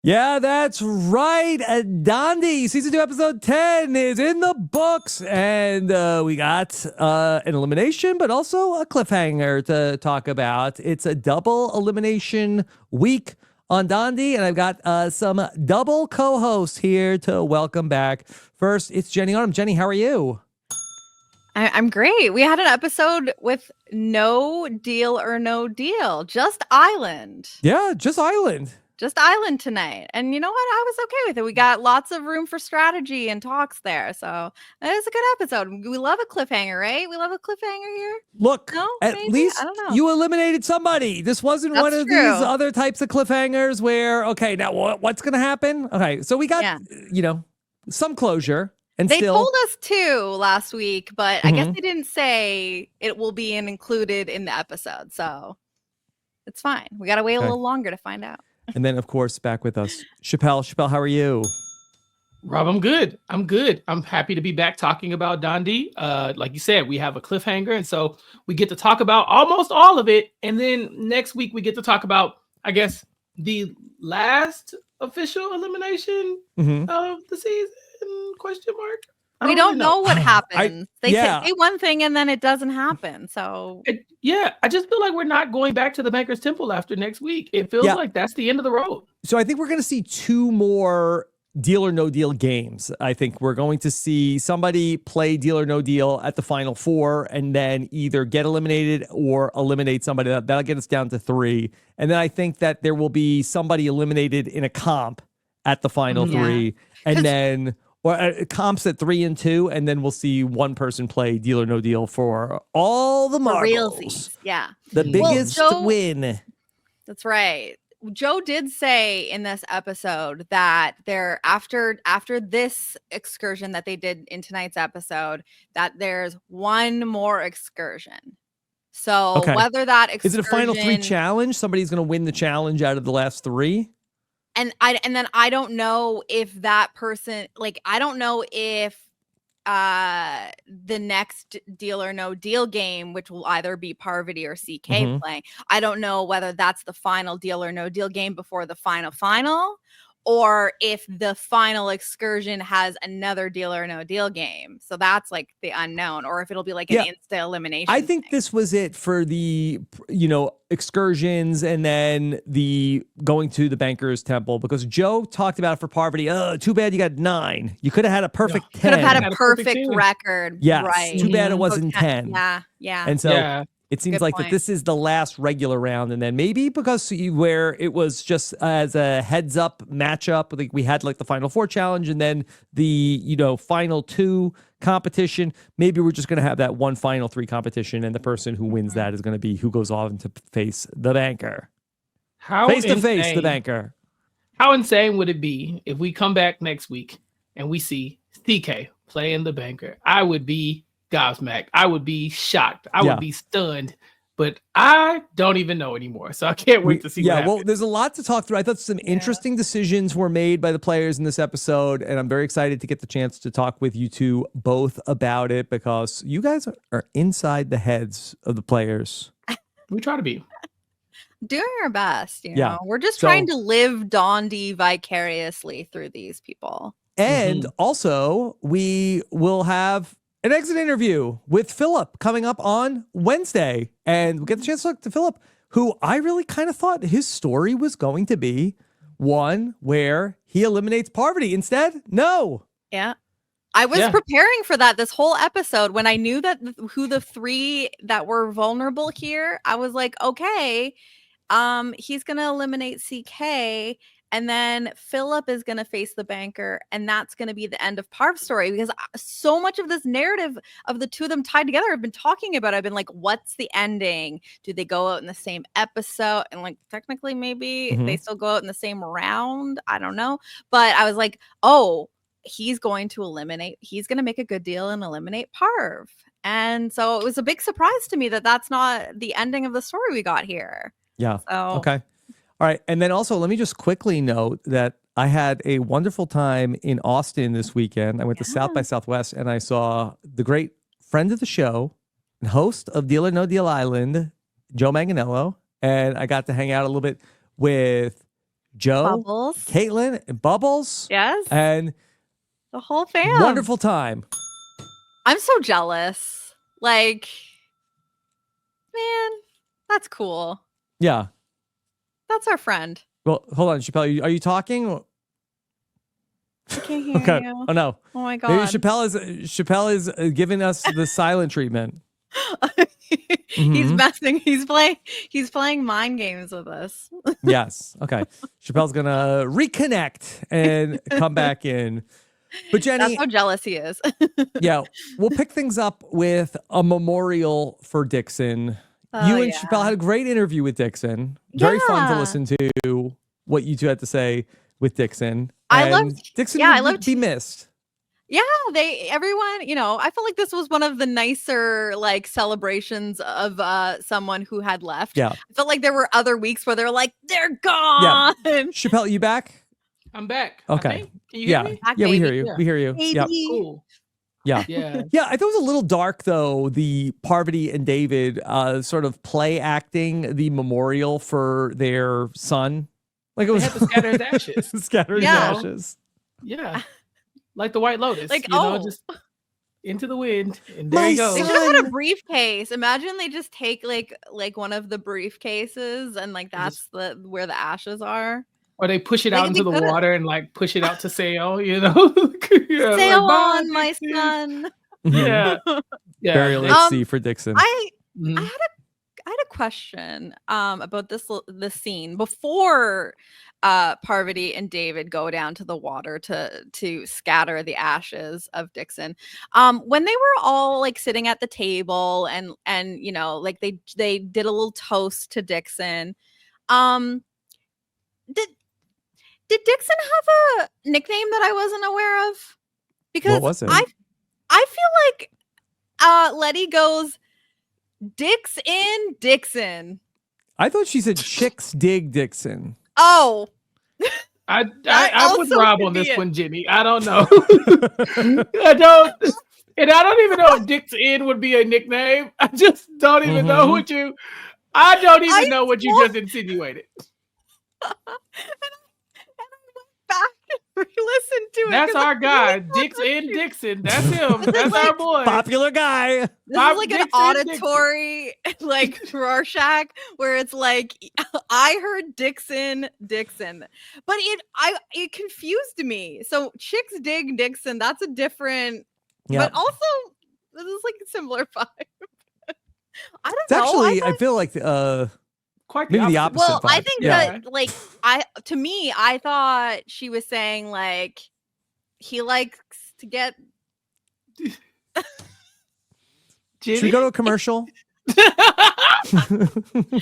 Yeah, that's right. Dondi, season 2, episode 10 is in the books. And we got an elimination, but also a cliffhanger to talk about. It's a double elimination week on Dondi, and I've got some double co-hosts here to welcome back. First, it's Jenny Arm. Jenny, how are you? I'm great. We had an episode with no deal or no deal, just island. Yeah, just island. Just island tonight. And you know what? I was okay with it. We got lots of room for strategy and talks there. So it was a good episode. We love a cliffhanger, right? We love a cliffhanger here. Look, No, at maybe? least I don't know. you eliminated somebody. This wasn't That's one of true. these other types of cliffhangers where, okay, now what's going to happen? Okay, so we got, some closure. And they still, told us 2 last week, but I guess they didn't say it will be included in the episode. So it's fine. We got to wait a little longer to find out. And then, of course, back with us, Chappell. Chappell, how are you? Rob, I'm good. I'm happy to be back talking about Dondi. Like you said, we have a cliffhanger, and so we get to talk about almost all of it. And then next week we get to talk about, I guess, the last official elimination of the season? Question mark. We don't know what happens. They say one thing and then it doesn't happen. So I just feel like we're not going back to the Banker's Temple after next week. It feels like that's the end of the road. So I think we're going to see 2 more deal or no deal games. I think we're going to see somebody play deal or no deal at the final 4 and then either get eliminated or eliminate somebody. That'll get us down to 3. And then I think that there will be somebody eliminated in a comp at the final 3. And then comps at 3 and 2, and then we'll see one person play deal or no deal for all the marbles. Yeah. The biggest win. That's right. Joe did say in this episode that after this excursion that they did in tonight's episode, that there's one more excursion. So whether that excursion is it a final 3 challenge? Somebody's going to win the challenge out of the last 3. And then I don't know if that person, I don't know if the next deal or no deal game, which will either be Parvati or CK playing, I don't know whether that's the final deal or no deal game before the final, or if the final excursion has another deal or no deal game. So that's the unknown, or if it'll be an instant elimination. I think this was it for the, excursions and then the going to the Banker's Temple, because Joe talked about it for Parvati. Oh, too bad you got 9. You could have had a perfect 10. Could have had a perfect record. Yes. Right. Too bad it wasn't 10. Yeah. And so it seems like that this is the last regular round, and then maybe because where it was just as a heads up matchup, we had the final 4 challenge and then the final 2 competition. Maybe we're just going to have that one final 3 competition, and the person who wins that is going to be who goes on to face the Banker. Face to face the Banker. How insane would it be if we come back next week and we see CK playing the Banker? I would be gobsmacked. I would be shocked. I would be stunned. But I don't even know anymore. So I can't wait to see what happens. Well, there's a lot to talk through. I thought some interesting decisions were made by the players in this episode, and I'm very excited to get the chance to talk with you two both about it, because you guys are inside the heads of the players. We try to be. Doing our best, you know. We're just trying to live Dondi vicariously through these people. And also, we will have an exit interview with Philip coming up on Wednesday. And we'll get the chance to talk to Philip, who I really kind of thought his story was going to be one where he eliminates Parvati. Instead, no. Yeah. I was preparing for that this whole episode. When I knew that who the 3 that were vulnerable here, I was like, okay, he's going to eliminate CK. And then Philip is going to face the Banker, and that's going to be the end of Parv's story, because so much of this narrative of the 2 of them tied together I've been talking about. I've been like, what's the ending? Do they go out in the same episode? And technically maybe they still go out in the same round. I don't know. But I was like, oh, he's going to make a good deal and eliminate Parv. And so it was a big surprise to me that that's not the ending of the story we got here. Yeah. So. Okay. All right. And then also, let me just quickly note that I had a wonderful time in Austin this weekend. I went to South by Southwest, and I saw the great friend of the show and host of Deal or No Deal Island, Joe Manganiello. And I got to hang out a little bit with Joe, Bubbles. Caitlin, and Bubbles. Yes. And the whole fam. wonderful time. I'm so jealous. Like, man, that's cool. Yeah. That's our friend. Well, hold on, Chappell. Are you talking? I can't hear you. Oh no. Oh my God. Maybe Chappell is giving us the silent treatment. He's messing. He's playing mind games with us. Yes. Okay. Chappell's gonna reconnect and come back in. But Jenny, that's how jealous he is. Yeah, we'll pick things up with a memorial for Dixon. You and Chappell had a great interview with Dixon. Very fun to listen to what you two had to say with Dixon. I loved Dixon. Yeah, would I loved be missed. Yeah, everyone, I felt like this was one of the nicer like celebrations of someone who had left. Yeah. I felt like there were other weeks where they're like, they're gone. Yeah. Chappell, you back? I'm back. Okay. Can you hear me? Back, we baby. hear you. Yeah. We hear you. Baby. Yeah. Cool. Yeah. Yeah. Yeah, I thought it was a little dark though, the Parvati and David sort of play acting the memorial for their son. Like it was They had to scatter his ashes. scatter his Yeah. ashes. Yeah. Like the White Lotus. Like, just into the wind. And there My you go. They should have had a briefcase. Imagine they just take like one of the briefcases and like that's where the ashes are. Or they push it Like, out into they the could've- water and like push it out to sail, Yeah, Sail like, bye, on, my Dixon. son. Yeah. Yeah. Burial at sea for Dixon. Mhm. I had a question about this scene before Parvati and David go down to the water to scatter the ashes of Dixon. When they were all like sitting at the table and like they did a little toast to Dixon. Did Dixon have a nickname that I wasn't aware of? Because What was it? I feel like Letty goes Dix in Dixon. I thought she said chicks dig Dixon. Oh, I also would Rob could on be this it. one, Jimmy. I don't know. I don't even know if Dick's In would be a nickname. I just don't even know what you. I don't even know what you just insinuated. and I went back and re-listened to it. That's 'cause our I guy, really thought Dick's that In she- Dixon. That's him. That's our boy. Popular guy. This Bob is like an Dixon, auditory like Rorschach where it's like I heard Dixon, but it confused me. So chicks dig Dixon. That's a different, but also this is like a similar vibe. I don't It's know. actually, I feel like Quite maybe the opposite. Well, I vibe. think Yeah. that like I thought she was saying like he likes to get. Should we go to a commercial? We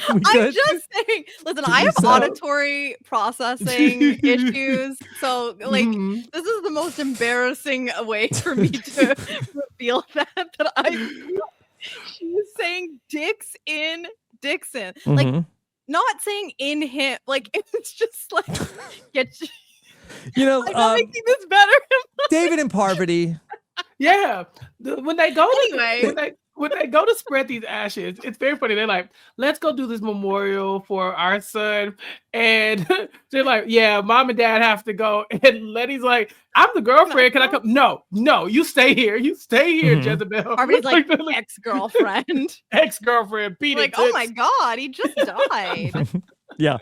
I'm good? just saying. Listen, To I be have so. auditory processing issues, so like Mhm. this is the most embarrassing way for me to reveal that she was saying Dix in Dixon, like Mhm. not saying in him. Like it's just like get. You know, I'm not making this better. David and Parvati. Yeah, when they go Anyway. when they go to spread these ashes, it's very funny. They're like, "Let's go do this memorial for our son," and they're like, "Yeah, mom and dad have to go." And Letty's like, "I'm the girlfriend. Can I come?" No, you stay here. You stay here, Mhm. Jezebel. Harvey's like ex-girlfriend. ex-girlfriend. Beat Like, it. oh my god, he just died. Yeah.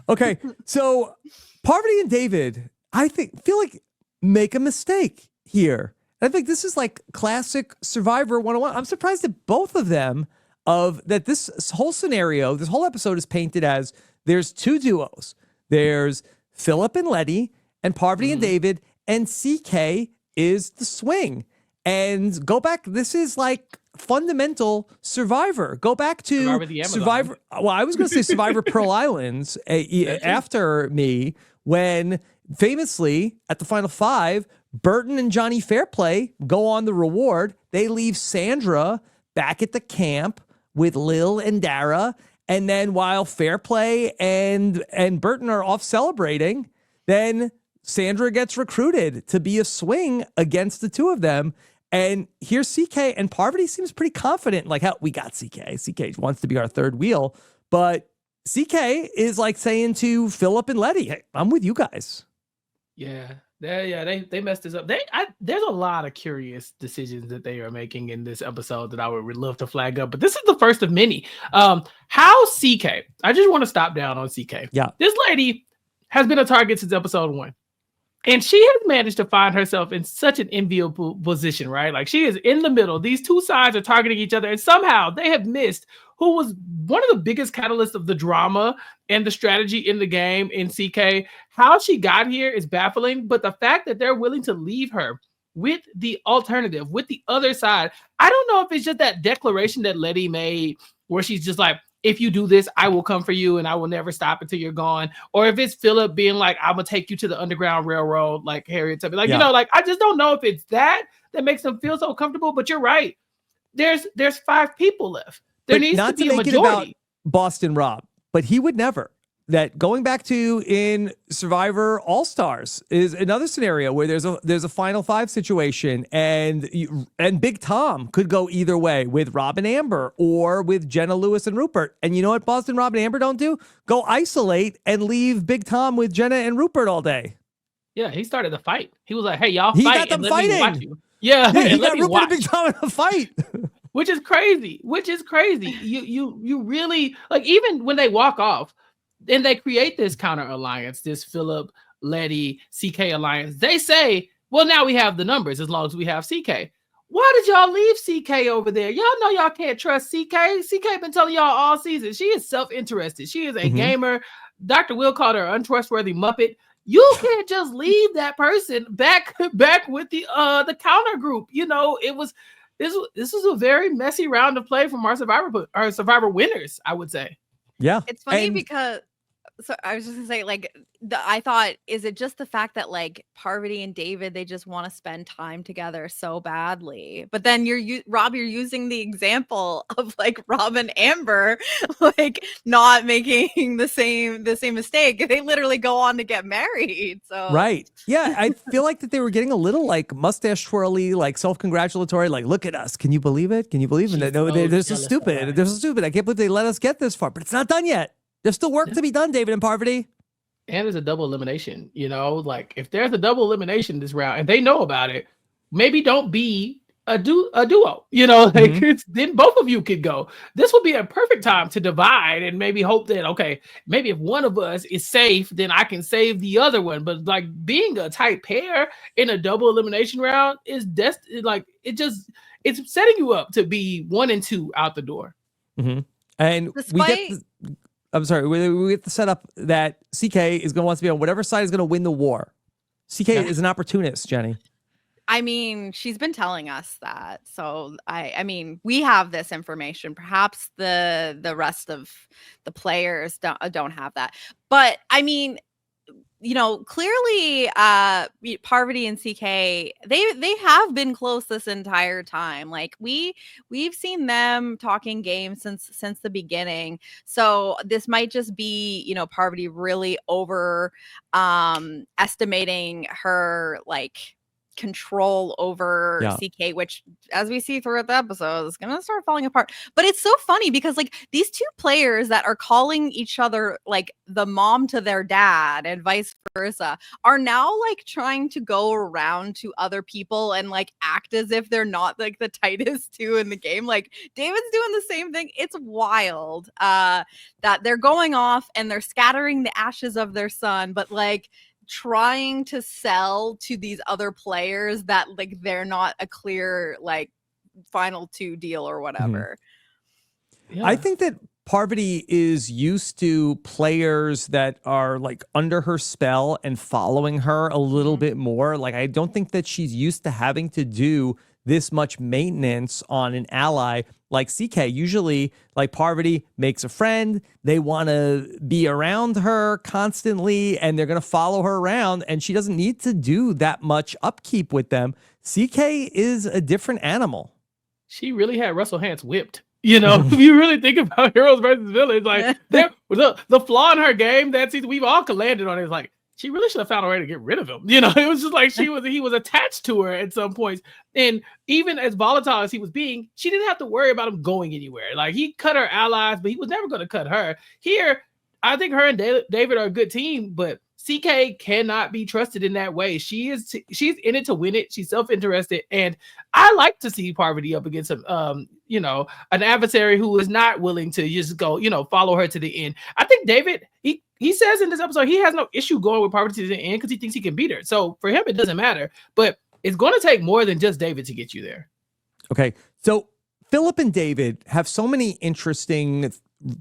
Okay. So Parvati and David, I feel like make a mistake here. I think this is like classic Survivor 101. I'm surprised that both of them that this whole scenario, this whole episode is painted as there's two duos. There's Philip and Letty and Parvati and David, and CK is the swing. And go back, this is like fundamental Survivor. Go back to Survivor the Amazon. Survivor. Well, I was going to say Survivor Pearl Islands after me, when famously at the final five, Burton and Johnny Fairplay go on the reward. They leave Sandra back at the camp with Lil and Dara. And then while Fairplay and Burton are off celebrating, then Sandra gets recruited to be a swing against the two of them. And here's CK, and Parvati seems pretty confident. Like, hell, we got CK. CK wants to be our third wheel. But CK is like saying to Philip and Letty, hey, I'm with you guys. Yeah. They messed this up. There's a lot of curious decisions that they are making in this episode that I would love to flag up, but this is the first of many. How CK, I just want to stop down on CK. Yeah. This lady has been a target since episode 1. And she has managed to find herself in such an enviable position, right? Like she is in the middle. These two sides are targeting each other, and somehow they have missed who was one of the biggest catalysts of the drama and the strategy in the game in CK. How she got here is baffling, but the fact that they're willing to leave her with the alternative, with the other side, I don't know if it's just that declaration that Letty made where she's just like, if you do this, I will come for you and I will never stop until you're gone. Or if it's Philip being like, I'm going to take you to the Underground Railroad, like Harriet said. Like, like, I just don't know if it's that makes them feel so comfortable, but you're right. There's 5 people left. There needs to be a majority. About Boston Rob, but he would never. That going back to in Survivor All-Stars is another scenario where there's a final 5 situation and Big Tom could go either way with Rob and Amber or with Jenna, Lewis, and Rupert. And you know what Boston Rob and Amber don't do? Go isolate and leave Big Tom with Jenna and Rupert all day. Yeah, he started the fight. He was like, hey, y'all he fight got them and fighting. Let me watch you. Yeah, he got Rupert and Big Tom in a fight. Which is crazy. You really, like, even when they walk off, and they create this counter alliance, this Philip, Letty, CK alliance. They say, well, now we have the numbers as long as we have CK. Why did y'all leave CK over there? Y'all know y'all can't trust CK. CK been telling y'all all season. She is self-interested. She is a gamer. Dr. Will called her untrustworthy Muppet. You can't just leave that person back with the counter group. You know, this was a very messy round of play from our Survivor winners, I would say. Yeah. It's funny because so I was just gonna say, like, I thought, is it just the fact that like Parvati and David, they just want to spend time together so badly? But then Rob, you're using the example of like Rob and Amber, like not making the same mistake. They literally go on to get married. So right, yeah, I feel like that they were getting a little like mustache twirly, like self-congratulatory, like look at us. Can you believe it? Can you believe it? No, they're so stupid. They're so stupid. I can't believe they let us get this far, but it's not done yet. There's still work to be done, David and Parvati. And there's a double elimination, like if there's a double elimination this round and they know about it, maybe don't be a duo, then both of you could go. This would be a perfect time to divide and maybe hope that, okay, maybe if one of us is safe, then I can save the other one. But like being a tight pair in a double elimination round is it's setting you up to be 1 and 2 out the door. Mm-hmm. And I'm sorry, we get the setup that CK is going to want to be on whatever side is going to win the war. CK is an opportunist, Jenny. I mean, she's been telling us that. So I mean, we have this information. Perhaps the rest of the players don't have that. But I mean, clearly Parvati and CK, they have been close this entire time. Like we've seen them talking games since the beginning. So this might just be, Parvati really estimating her like control over CK, which as we see throughout the episode is gonna start falling apart. But it's so funny because like these two players that are calling each other like the mom to their dad and vice versa are now like trying to go around to other people and like act as if they're not like the tightest two in the game. Like David's doing the same thing. It's wild that they're going off and they're scattering the ashes of their son, but like trying to sell to these other players that like they're not a clear like final 2 deal or whatever. Yeah. I think that Parvati is used to players that are like under her spell and following her a little bit more. Like I don't think that she's used to having to do this much maintenance on an ally like CK. Usually, like Parvati makes a friend, they want to be around her constantly, and they're going to follow her around, and she doesn't need to do that much upkeep with them. CK is a different animal. She really had Russell Hantz whipped. If you really think about heroes versus villains, like the flaw in her game that season, we've all landed on it. Is like, she really should have found a way to get rid of him. It was just like he was attached to her at some points. And even as volatile as he was being, she didn't have to worry about him going anywhere. Like he cut her allies, but he was never going to cut her. Here, I think her and David are a good team, but CK cannot be trusted in that way. She's in it to win it. She's self-interested, and I like to see Parvati up against an adversary who is not willing to just go, follow her to the end. I think David, he says in this episode he has no issue going with Parvati to the end because he thinks he can beat her. So for him, it doesn't matter. But it's going to take more than just David to get you there. Okay, so Philip and David have so many interesting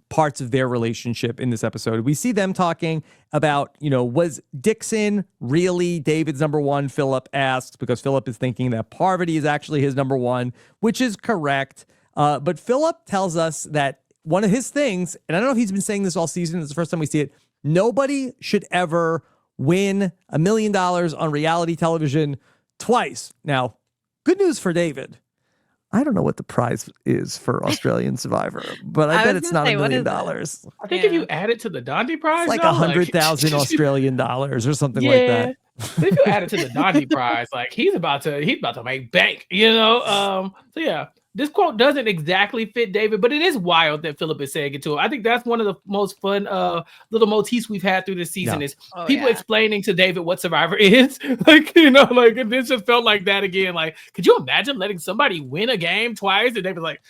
parts of their relationship in this episode. We see them talking about, was Dixon really David's number one? Philip asks, because Philip is thinking that Parvati is actually his number one, which is correct. But Philip tells us that one of his things, and I don't know if he's been saying this all season, it's the first time we see it, nobody should ever win $1 million on reality television twice. Now, good news for David. I don't know what the prize is for Australian Survivor, but I bet it's not $1 million. I think if you add it to the Dondi prize, it's like 100,000 Australian dollars or something like that. But if you add it to the Dondi prize, like he's about to make bank, So yeah, this quote doesn't exactly fit David, but it is wild that Philip is saying it to him. I think that's one of the most fun little motifs we've had through this season is people explaining to David what Survivor is. And this just felt like that again. Like, could you imagine letting somebody win a game twice? And David's like,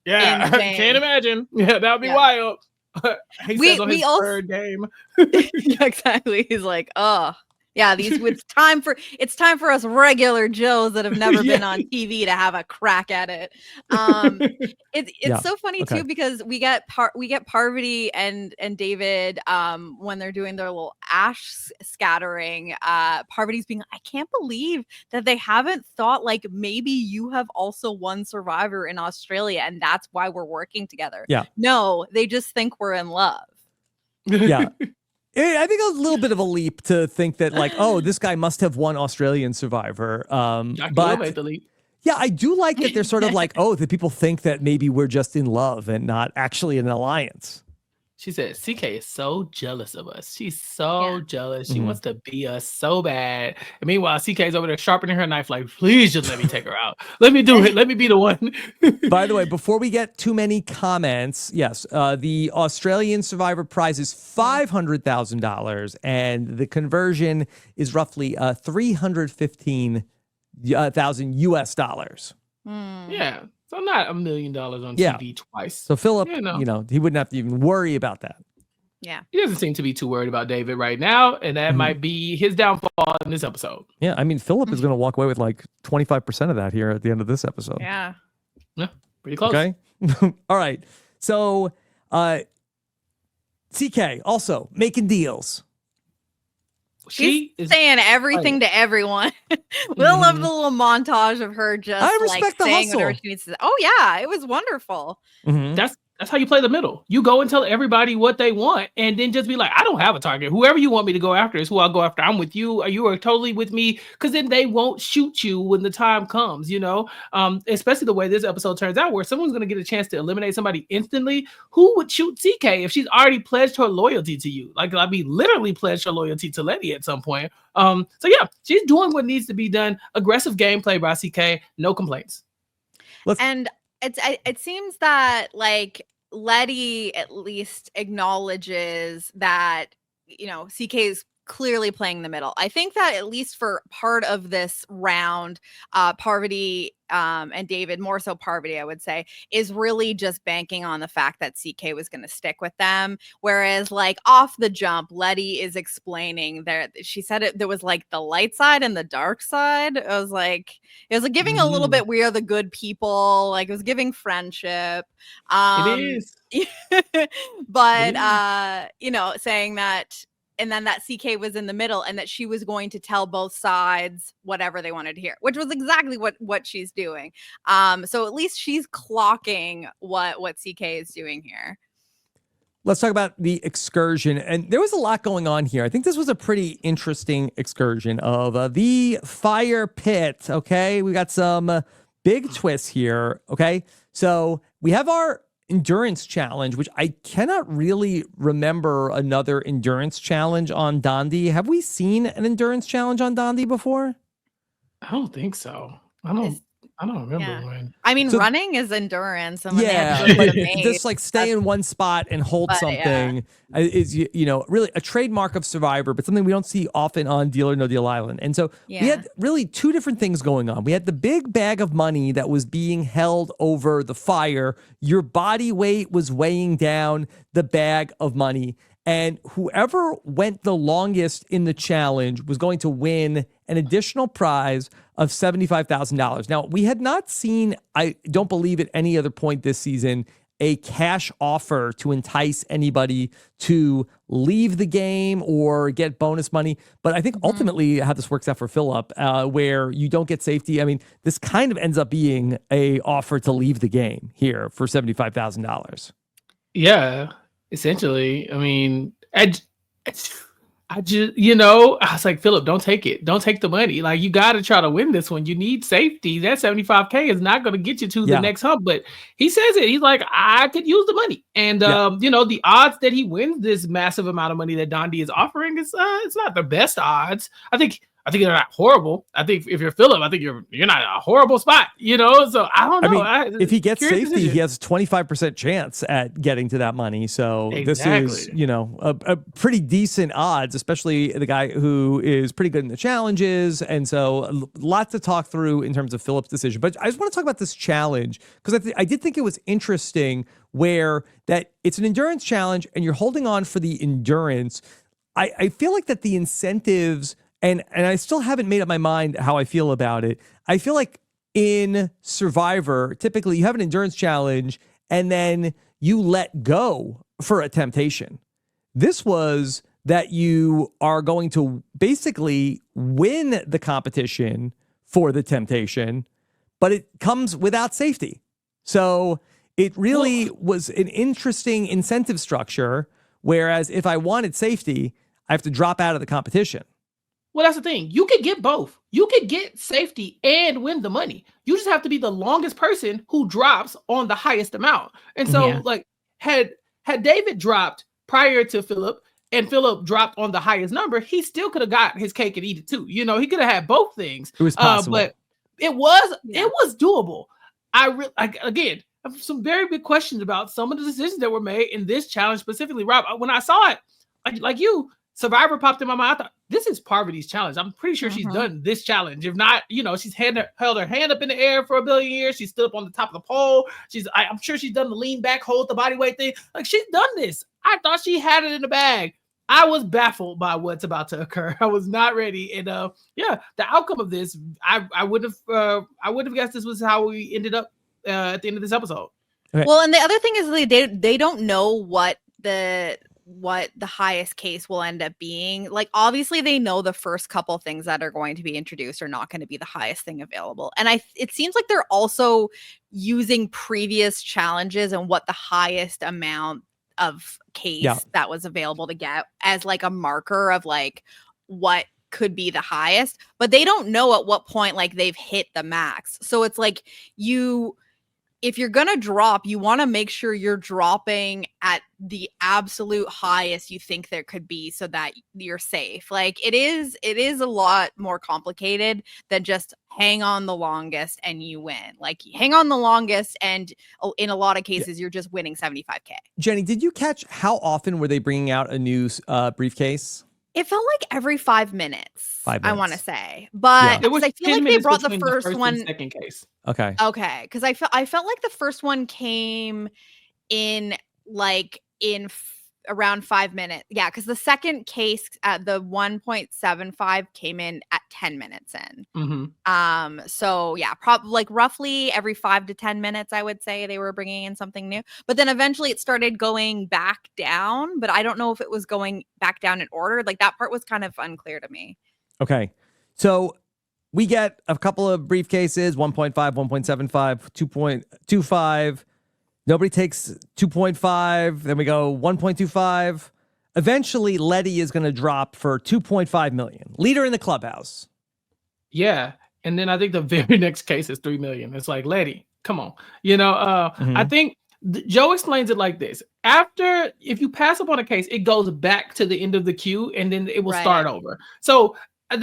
yeah, I can't imagine. Yeah, that would be wild. He says on his third game. Yeah, exactly. He's like, oh. Yeah, it's time for us regular Joes that have never been on TV to have a crack at it. It's so funny too because we get Parvati and David when they're doing their little ash scattering. Parvati's being, I can't believe that they haven't thought like maybe you have also won Survivor in Australia and that's why we're working together. Yeah, no, they just think we're in love. Yeah. I think it was a little bit of a leap to think that, like, oh, this guy must have won Australian Survivor. But yeah, I do like that they're sort of like, oh, the people think that maybe we're just in love and not actually in an alliance. She said, CK is so jealous of us. She's so jealous. She wants to be us so bad. And meanwhile, CK's over there sharpening her knife like, please just let me take her out. Let me do it. Let me be the one. By the way, before we get too many comments, yes, the Australian Survivor prize is $500,000 and the conversion is roughly 315,000 US dollars. Yeah. So not $1 million on TV twice. So Philip, he wouldn't have to even worry about that. Yeah. He doesn't seem to be too worried about David right now. And that might be his downfall in this episode. Yeah. I mean, Philip is going to walk away with like 25% of that here at the end of this episode. Yeah. Yeah. Pretty close. Okay. All right. So CK also making deals. She's saying everything to everyone. We'll love the little montage of her just saying whatever she needs to say. Oh yeah, it was wonderful. Mm-hmm. That's how you play the middle. You go and tell everybody what they want, and then just be like, I don't have a target. Whoever you want me to go after is who I'll go after. I'm with you. You are totally with me, because then they won't shoot you when the time comes. Especially the way this episode turns out, where someone's going to get a chance to eliminate somebody instantly. Who would shoot CK if she's already pledged her loyalty to you? Like, I mean, literally pledged her loyalty to Letty at some point. So yeah, she's doing what needs to be done. Aggressive gameplay by CK. No complaints. And it seems that like Letty at least acknowledges that CK is clearly playing the middle. I think that at least for part of this round, Parvati and David, more so Parvati, I would say, is really just banking on the fact that CK was going to stick with them. Whereas like off the jump, Letty is explaining that she said there was like the light side and the dark side. It was like giving a little bit, we are the good people. Like it was giving friendship. It is. But, saying that, and then that CK was in the middle and that she was going to tell both sides whatever they wanted to hear, which was exactly what she's doing. So at least she's clocking what CK is doing here. Let's talk about the excursion. And there was a lot going on here. I think this was a pretty interesting excursion of the fire pit. Okay. We got some big twists here. Okay. So we have our endurance challenge, which I cannot really remember another endurance challenge on Dondi. Have we seen an endurance challenge on Dondi before? I don't think so. I don't. I don't remember Yeah. when. I mean, So- running is endurance. And just like stay in one spot and hold something is, you know, really a trademark of Survivor, but something we don't see often on Deal or No Deal Island. And so we had really two different things going on. We had the big bag of money that was being held over the fire. Your body weight was weighing down the bag of money. And whoever went the longest in the challenge was going to win an additional prize of $75,000. Now, we had not seen, I don't believe at any other point this season, a cash offer to entice anybody to leave the game or get bonus money. But I think ultimately how this works out for Philip, where you don't get safety. I mean, this kind of ends up being a offer to leave the game here for $75,000. Yeah. Essentially, I mean, I just, you know, I was like, Philip, don't take it. Don't take the money. Like, you got to try to win this one. You need safety. That $75K is not going to get you to the next hump. But he says it. He's like, I could use the money. And, you know, the odds that he wins this massive amount of money that Dondi is offering is it's not the best odds. I think they're not horrible. I think if you're Philip, I think you're not in a horrible spot, you know? So I don't know. I mean, if he gets safety, he has a 25% chance at getting to that money. So this is, you know, a pretty decent odds, especially the guy who is pretty good in the challenges. And so a lot to talk through in terms of Philip's decision. But I just want to talk about this challenge because I did think it was interesting where that it's an endurance challenge and you're holding on for the endurance. I feel like that the incentives... And I still haven't made up my mind how I feel about it. I feel like in Survivor, typically you have an endurance challenge and then you let go for a temptation. This was that you are going to basically win the competition for the temptation, but it comes without safety. So it really was an interesting incentive structure, whereas if I wanted safety, I have to drop out of the competition. Well, that's the thing. You could get both. You could get safety and win the money. You just have to be the longest person who drops on the highest amount. And so, like, had David dropped prior to Philip and Philip dropped on the highest number, he still could have got his cake and eat it too. You know, he could have had both things. It was possible. But it was doable. Again, I have some very big questions about some of the decisions that were made in this challenge specifically. Rob, when I saw it, like you, Survivor popped in my mind. I thought, this is Parvati's challenge. I'm pretty sure she's done this challenge. If not, you know, she's held her hand up in the air for a billion years. She stood up on the top of the pole. I'm sure she's done the lean back, hold the body weight thing. Like, she's done this. I thought she had it in the bag. I was baffled by what's about to occur. I was not ready. And the outcome of this, I would have guessed this was how we ended up at the end of this episode. Okay. Well, and the other thing is they don't know what the highest case will end up being. Like, obviously they know the first couple things that are going to be introduced are not going to be the highest thing available. And it seems like they're also using previous challenges and what the highest amount of case that was available to get as like a marker of like what could be the highest, but they don't know at what point like they've hit the max. So it's like if you're going to drop, you want to make sure you're dropping at the absolute highest you think there could be so that you're safe. Like, it is a lot more complicated than just hang on the longest and you win. Like, hang on the longest and in a lot of cases, you're just winning $75K. Jenny, did you catch how often were they bringing out a new briefcase? It felt like every 5 minutes. 5 minutes. I want to say, but I feel like they brought the first one. Second case. Okay. Because I felt like the first one came in around 5 minutes. Yeah, because the second case at the 1.75 came in at 10 minutes in. So yeah, probably like roughly every 5 to 10 minutes, I would say they were bringing in something new. But then eventually it started going back down. But I don't know if it was going back down in order. Like, that part was kind of unclear to me. Okay, so we get a couple of briefcases: 1.5, 1.75, 2.25. Nobody takes 2.5. Then we go 1.25. Eventually, Letty is going to drop for 2.5 million. Leader in the clubhouse. Yeah. And then I think the very next case is 3 million. It's like, Letty, come on. You know, I think Joe explains it like this. If you pass up on a case, it goes back to the end of the queue and then it will start over. So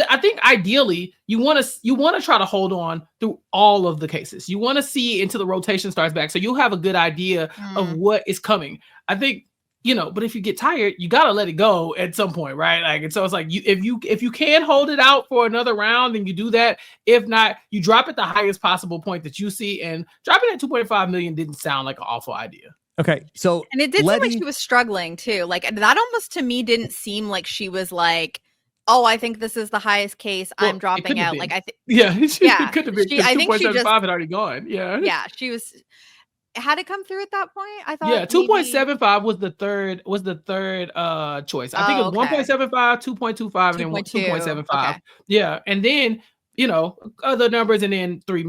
I think ideally you want to try to hold on through all of the cases. You want to see until the rotation starts back, so you'll have a good idea of what is coming. I think, but if you get tired, you gotta let it go at some point, right? Like, and so it's like if you can hold it out for another round, then you do that. If not, you drop at the highest possible point that you see, and dropping at 2.5 million didn't sound like an awful idea. Okay, so and it did seem like she was struggling too. Like that almost to me didn't seem like she was like, oh, I think this is the highest case. I'm dropping out. Like I think, it could have been. I think she just 2.75 had already gone. Yeah, she was. Had it come through at that point? I thought. Yeah, 2.75 was the third choice. I think it was 1.75, 2.25, and then 2.75. Okay. Yeah, and then other numbers, and then 3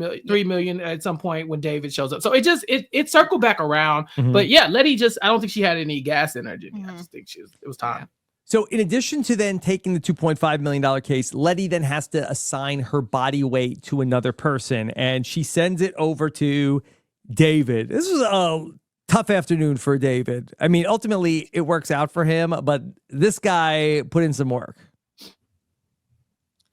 million at some point when David shows up. So it circled back around. Mm-hmm. But yeah, Letty I don't think she had any gas in her. Mm-hmm. I just think it was time. Yeah. So in addition to then taking the $2.5 million case, Letty then has to assign her body weight to another person, and she sends it over to David. This is a tough afternoon for David. I mean, ultimately it works out for him, but this guy put in some work.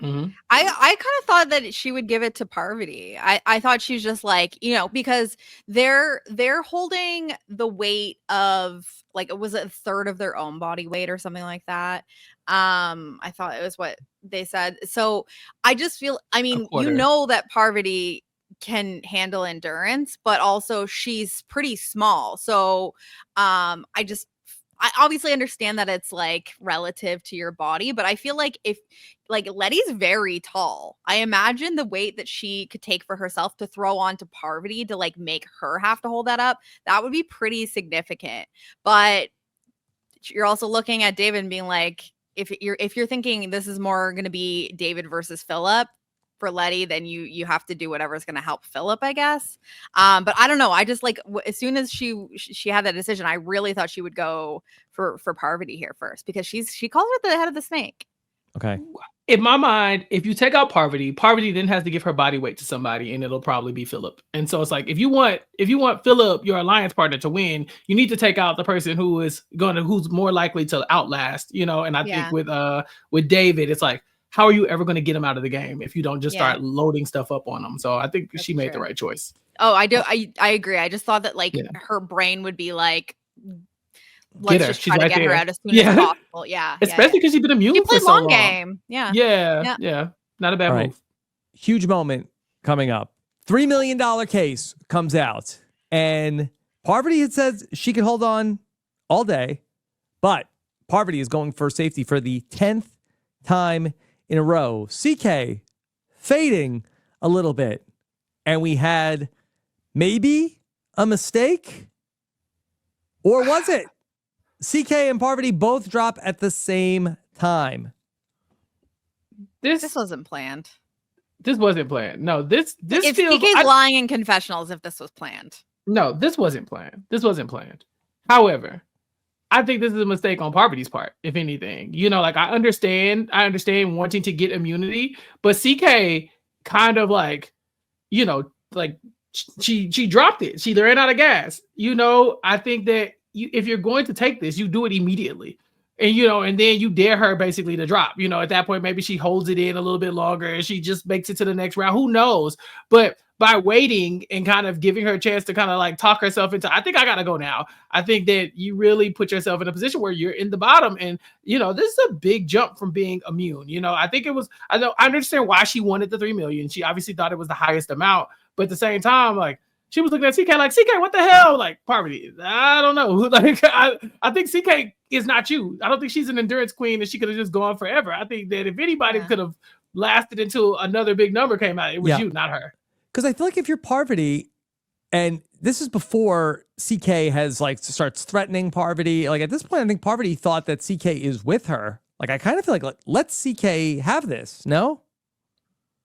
Mm-hmm. I kind of thought that she would give it to Parvati. I thought she's just like, because they're holding the weight of, like, it was a third of their own body weight or something like that. I thought it was what they said. So I just feel, I mean, that Parvati can handle endurance, but also she's pretty small. So I obviously understand that it's like relative to your body, but I feel like if like Letty's very tall, I imagine the weight that she could take for herself to throw onto Parvati to like make her have to hold that up, that would be pretty significant. But you're also looking at David and being like, if you're thinking this is more going to be David versus Philip for Letty, then you have to do whatever's going to help Philip, I guess. But I don't know. I just like as soon as she had that decision, I really thought she would go for Parvati here first, because she calls her the head of the snake. Okay. In my mind, if you take out Parvati then has to give her body weight to somebody, and it'll probably be Philip. And so it's like, if you want Philip, your alliance partner, to win, you need to take out the person who's more likely to outlast, and I think with David, it's like, how are you ever going to get him out of the game if you don't just start loading stuff up on him? So I think she made the right choice. Oh, I do. I agree. I just thought that her brain would be like, let's just try to get her out as soon as possible. Yeah. Especially because she's been immune for so long. Game. Yeah. Yeah. Not a bad move. Huge moment coming up. $3 million case comes out, and Parvati had said she could hold on all day, but Parvati is going for safety for the 10th time in a row. CK fading a little bit, and we had maybe a mistake, or was it CK and Parvati both drop at the same time? This wasn't planned. This wasn't planned. No, this if feels, CK's lying in confessionals if this was planned. No, this wasn't planned. However, I think this is a mistake on Parvati's part, if anything. Like, I understand wanting to get immunity, but CK kind of like, like she dropped it. She ran out of gas. I think that if you're going to take this, you do it immediately. And, and then you dare her basically to drop. At that point, maybe she holds it in a little bit longer and she just makes it to the next round. Who knows? But by waiting and kind of giving her a chance to kind of like talk herself into, I think I got to go now. I think that you really put yourself in a position where you're in the bottom. And, this is a big jump from being immune. I think it was, I understand why she wanted the 3 million. She obviously thought it was the highest amount. But at the same time, like, she was looking at CK like, CK, what the hell? Like, Parvati, I don't know. Like, I think CK is not you. I don't think she's an endurance queen and she could have just gone forever. I think that if anybody could have lasted until another big number came out, it was you, not her. Because I feel like if you're Parvati, and this is before CK has starts threatening Parvati. Like, at this point, I think Parvati thought that CK is with her. Like, I kind of feel like let CK have this. No?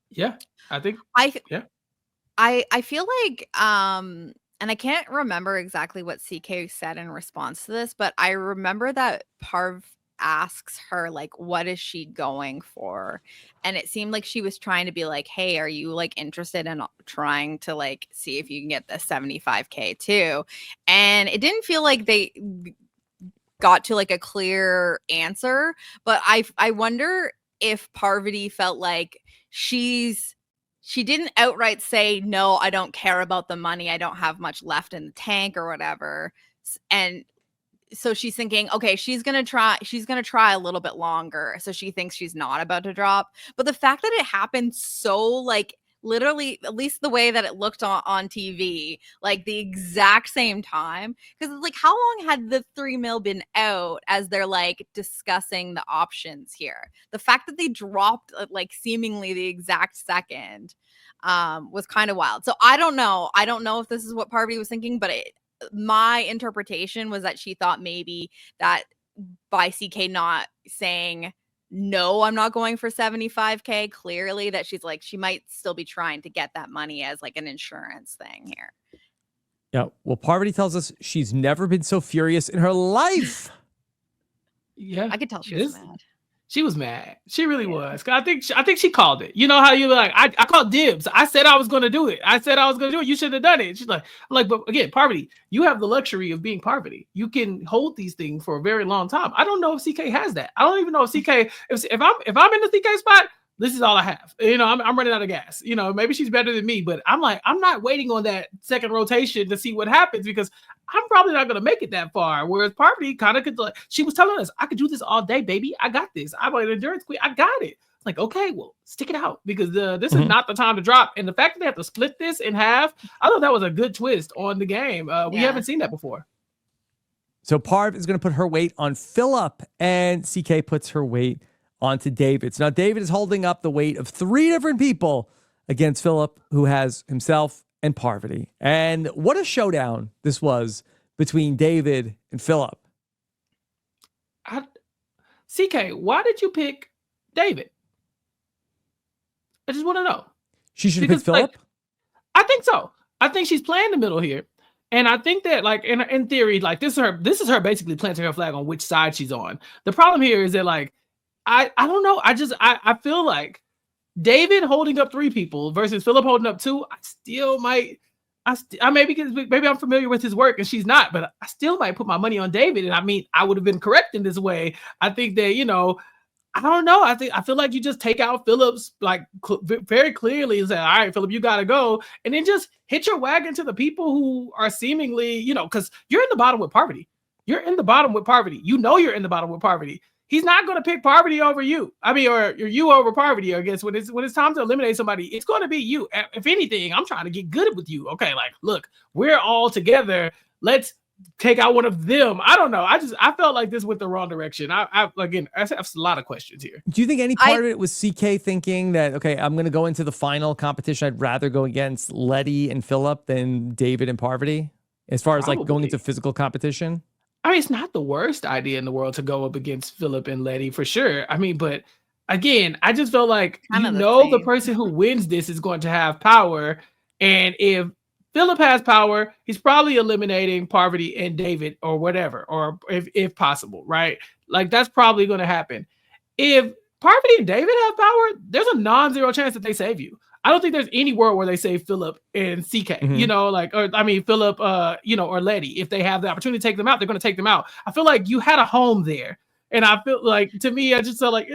Yeah, I think. I feel like, and I can't remember exactly what CK said in response to this, but I remember that Parv asks her, like, what is she going for? And it seemed like she was trying to be like, hey, are you like interested in trying to like see if you can get the 75K too? And it didn't feel like they got to like a clear answer, but I wonder if Parvati felt like she didn't outright say, no, I don't care about the money, I don't have much left in the tank or whatever. And so she's thinking, okay, she's gonna try a little bit longer. So she thinks she's not about to drop. But the fact that it happened so like literally, at least the way that it looked on TV, like the exact same time. Because it's like, how long had the 3 mil been out as they're like discussing the options here? The fact that they dropped like seemingly the exact second was kind of wild. So I don't know if this is what Parvati was thinking, but my interpretation was that she thought maybe that by CK not saying, no, I'm not going for 75K, clearly that she's like, she might still be trying to get that money as like an insurance thing here. Yeah. Well, Parvati tells us she's never been so furious in her life. Yeah. I could tell she was mad. She was mad. She really was. I think she called it. You know how you like, I called dibs. I said I was going to do it. You should have done it. She's like, I'm like, but again, Parvati, you have the luxury of being Parvati. You can hold these things for a very long time. I don't know if CK has that. I don't even know if CK, if I'm in the CK spot, this is all I have. You know, I'm running out of gas. You know, maybe she's better than me, but I'm like, I'm not waiting on that second rotation to see what happens because I'm probably not going to make it that far. Whereas Parvati kind of could, like, she was telling us, I could do this all day, baby. I got this. I'm an endurance queen. I got it. Like, okay, well, stick it out because this is not the time to drop. And the fact that they have to split this in half, I thought that was a good twist on the game. We haven't seen that before. So Parv is going to put her weight on Phillip, and CK puts her weight onto David. So now David is holding up the weight of 3 different people against Phillip, who has himself and Parvati. And what a showdown this was between David and Phillip. CK, why did you pick David? I just want to know. She should have picked Phillip? Like, I think so. I think she's playing the middle here. And I think that, like, in theory, like, this is her basically planting her flag on which side she's on. The problem here is that, like, I don't know. I feel like David holding up 3 people versus Phillip holding up 2. I still might. Maybe I'm familiar with his work and she's not, but I still might put my money on David. And I mean, I would have been correct in this way. I think that, you know, I don't know. I feel like you just take out Phillip's like very clearly and say, all right, Phillip, you got to go. And then just hit your wagon to the people who are seemingly, you know, because you're in the bottom with Parvati. You're in the bottom with Parvati. You know, you're in the bottom with Parvati. He's not going to pick Parvati over you. I mean, or you over Parvati. I guess when it's time to eliminate somebody, it's going to be you. If anything, I'm trying to get good with you. Okay, like, look, we're all together. Let's take out one of them. I don't know. I felt like this went the wrong direction. I have a lot of questions here. Do you think any part of it was CK thinking that, okay, I'm going to go into the final competition, I'd rather go against Letty and Phillip than David and Parvati, as far as like going into physical competition? I mean, it's not the worst idea in the world to go up against Phillip and Letty for sure. I mean, but again, I just felt like, the person who wins this is going to have power. And if Phillip has power, he's probably eliminating Parvati and David or whatever, or if possible, right? Like, that's probably going to happen. If Parvati and David have power, there's a non-zero chance that they save you. I don't think there's any world where they save Phillip and CK, you know, like, Phillip, or Letty. If they have the opportunity to take them out, they're going to take them out. I feel like you had a home there. And I feel like, to me, I just felt like,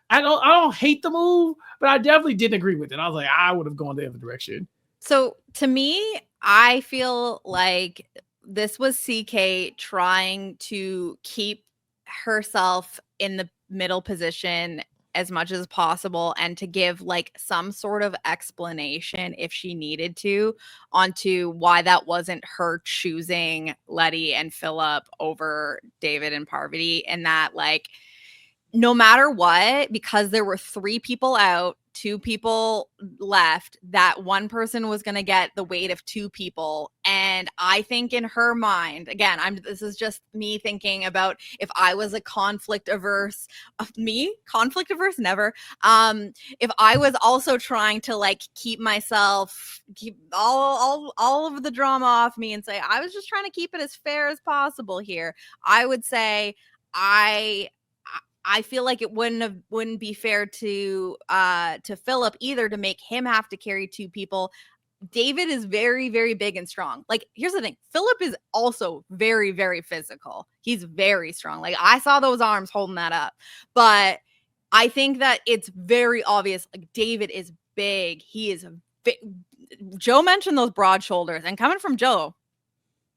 I don't hate the move, but I definitely didn't agree with it. I was like, I would have gone the other direction. So to me, I feel like this was CK trying to keep herself in the middle position as much as possible and to give like some sort of explanation if she needed to onto why that wasn't her choosing Letty and Phillip over David and Parvati, and that like no matter what, because there were 3 people out, 2 people left, that one person was going to get the weight of 2 people. And I think in her mind, again, this is just me thinking about if I was a conflict averse, never. If I was also trying to like keep all of the drama off me and say, I was just trying to keep it as fair as possible here, I would say I feel like it wouldn't be fair to Phillip either to make him have to carry 2 people. David is very, very big and strong. Like, here's the thing. Phillip is also very, very physical. He's very strong. Like, I saw those arms holding that up. But I think that it's very obvious. Like, David is big. He is big. Joe mentioned those broad shoulders, and coming from Joe,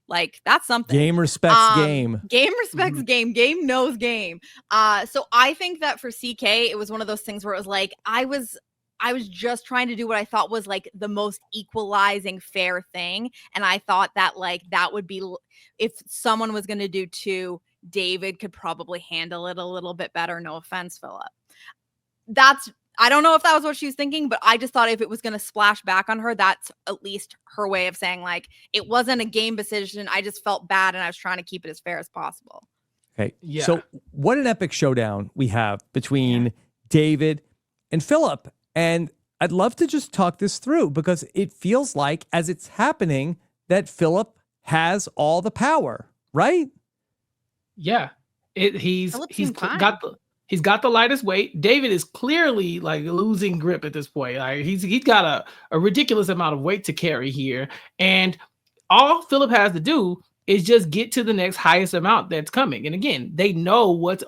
like, that's something. Game respects game. Game respects game. Game knows game. So I think that for CK, it was one of those things where it was like, I was just trying to do what I thought was like the most equalizing fair thing. And I thought that like that would be, if someone was going to do 2, David could probably handle it a little bit better. No offense, Philip. I don't know if that was what she was thinking, but I just thought if it was going to splash back on her, that's at least her way of saying like, it wasn't a game decision. I just felt bad and I was trying to keep it as fair as possible. Okay. Yeah. So what an epic showdown we have between David and Philip. And I'd love to just talk this through because it feels like as it's happening that Philip has all the power, right? Yeah. He's fine. got the lightest weight. David is clearly like losing grip at this point. Like he's got a ridiculous amount of weight to carry here. And all Philip has to do is just get to the next highest amount that's coming. And again, they know what's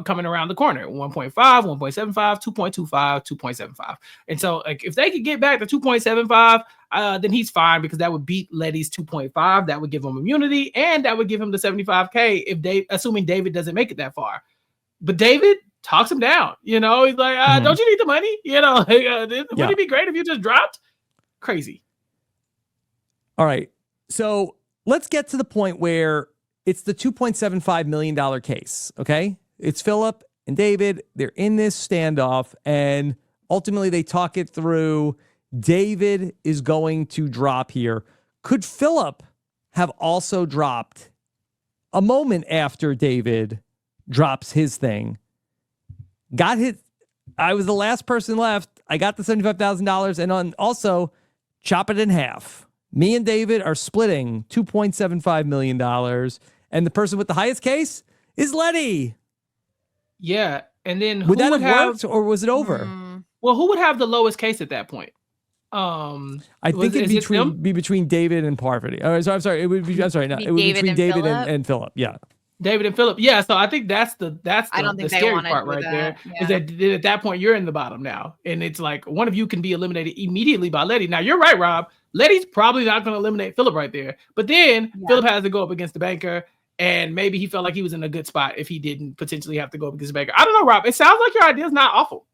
coming around the corner. 1.5, 1.75, 2.25, 2.75. And so like if they could get back to 2.75, then he's fine because that would beat Letty's 2.5. That would give him immunity and that would give him the 75K assuming David doesn't make it that far. But David talks him down. You know, he's like, don't you need the money? You know, would it be great if you just dropped? Crazy. All right. So let's get to the point where it's the $2.75 million case, okay? It's Philip and David. They're in this standoff, and ultimately they talk it through. David is going to drop here. Could Philip have also dropped a moment after David drops his thing? Got hit. I was the last person left. I got the $75,000 and also chop it in half. Me and David are splitting $2.75 million. And the person with the highest case is Letty. Yeah. And then would that have worked or was it over? Well, who would have the lowest case at that point? I think it'd be between David and Parvati. Oh, so I'm sorry. It would be. I'm sorry. No, it would be between David and Philip. Yeah. David and Philip. Yeah. So I think that's the scary part right there. Yeah. Is that at that point you're in the bottom now, and it's like one of you can be eliminated immediately by Letty. Now you're right, Rob. Letty's probably not going to eliminate Philip right there, but then Philip has to go up against the banker, and maybe he felt like he was in a good spot if he didn't potentially have to go up against the banker. I don't know, Rob. It sounds like your idea is not awful.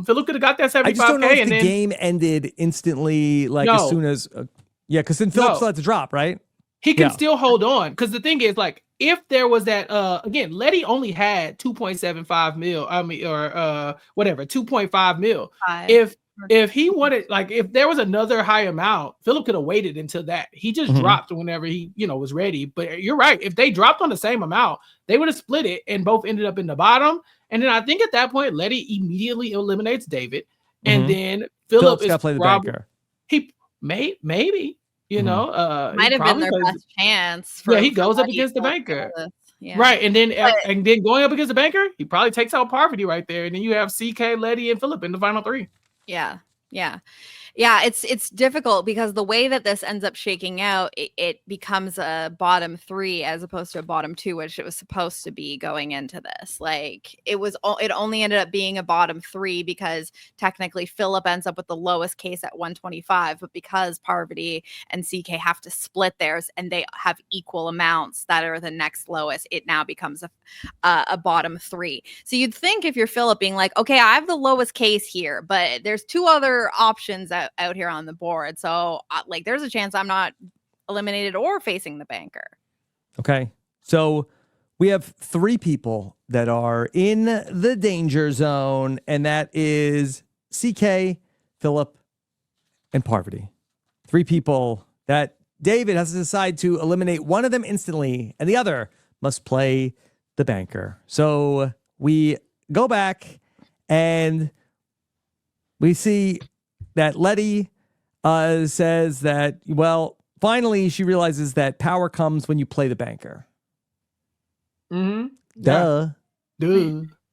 Philip could have got that 75K. I just don't know if the game ended instantly, like as soon as because then Philip still had to drop, right? He can still hold on because the thing is, like, if there was that, again, Letty only had 2.75 mil. I mean, or whatever, 2.5 mil. If he wanted, like, if there was another high amount, Philip could have waited until that. He just dropped whenever he, was ready. But you're right. If they dropped on the same amount, they would have split it and both ended up in the bottom. And then I think at that point, Letty immediately eliminates David, and then Philip is play the banker. He maybe. Might have been their best chance. He goes up against the banker. Right. And then going up against the banker, he probably takes out Parvati right there. And then you have CK, Letty, and Philip in the final 3. Yeah. It's difficult because the way that this ends up shaking out, it becomes a bottom 3 as opposed to a bottom 2, which it was supposed to be going into this. Like it only ended up being a bottom 3 because technically Philip ends up with the lowest case at 125, but because Parvati and CK have to split theirs and they have equal amounts that are the next lowest, it now becomes a bottom 3. So you'd think if you're Philip being like, okay, I have the lowest case here, but there's 2 other options out here on the board, so like there's a chance I'm not eliminated or facing the banker. Okay, so we have 3 people that are in the danger zone, and that is CK, Philip, and Parvati. 3 people that David has to decide to eliminate one of them instantly, and the other must play the banker. So we go back and we see that Letty says that, well, finally she realizes that power comes when you play the banker. Duh.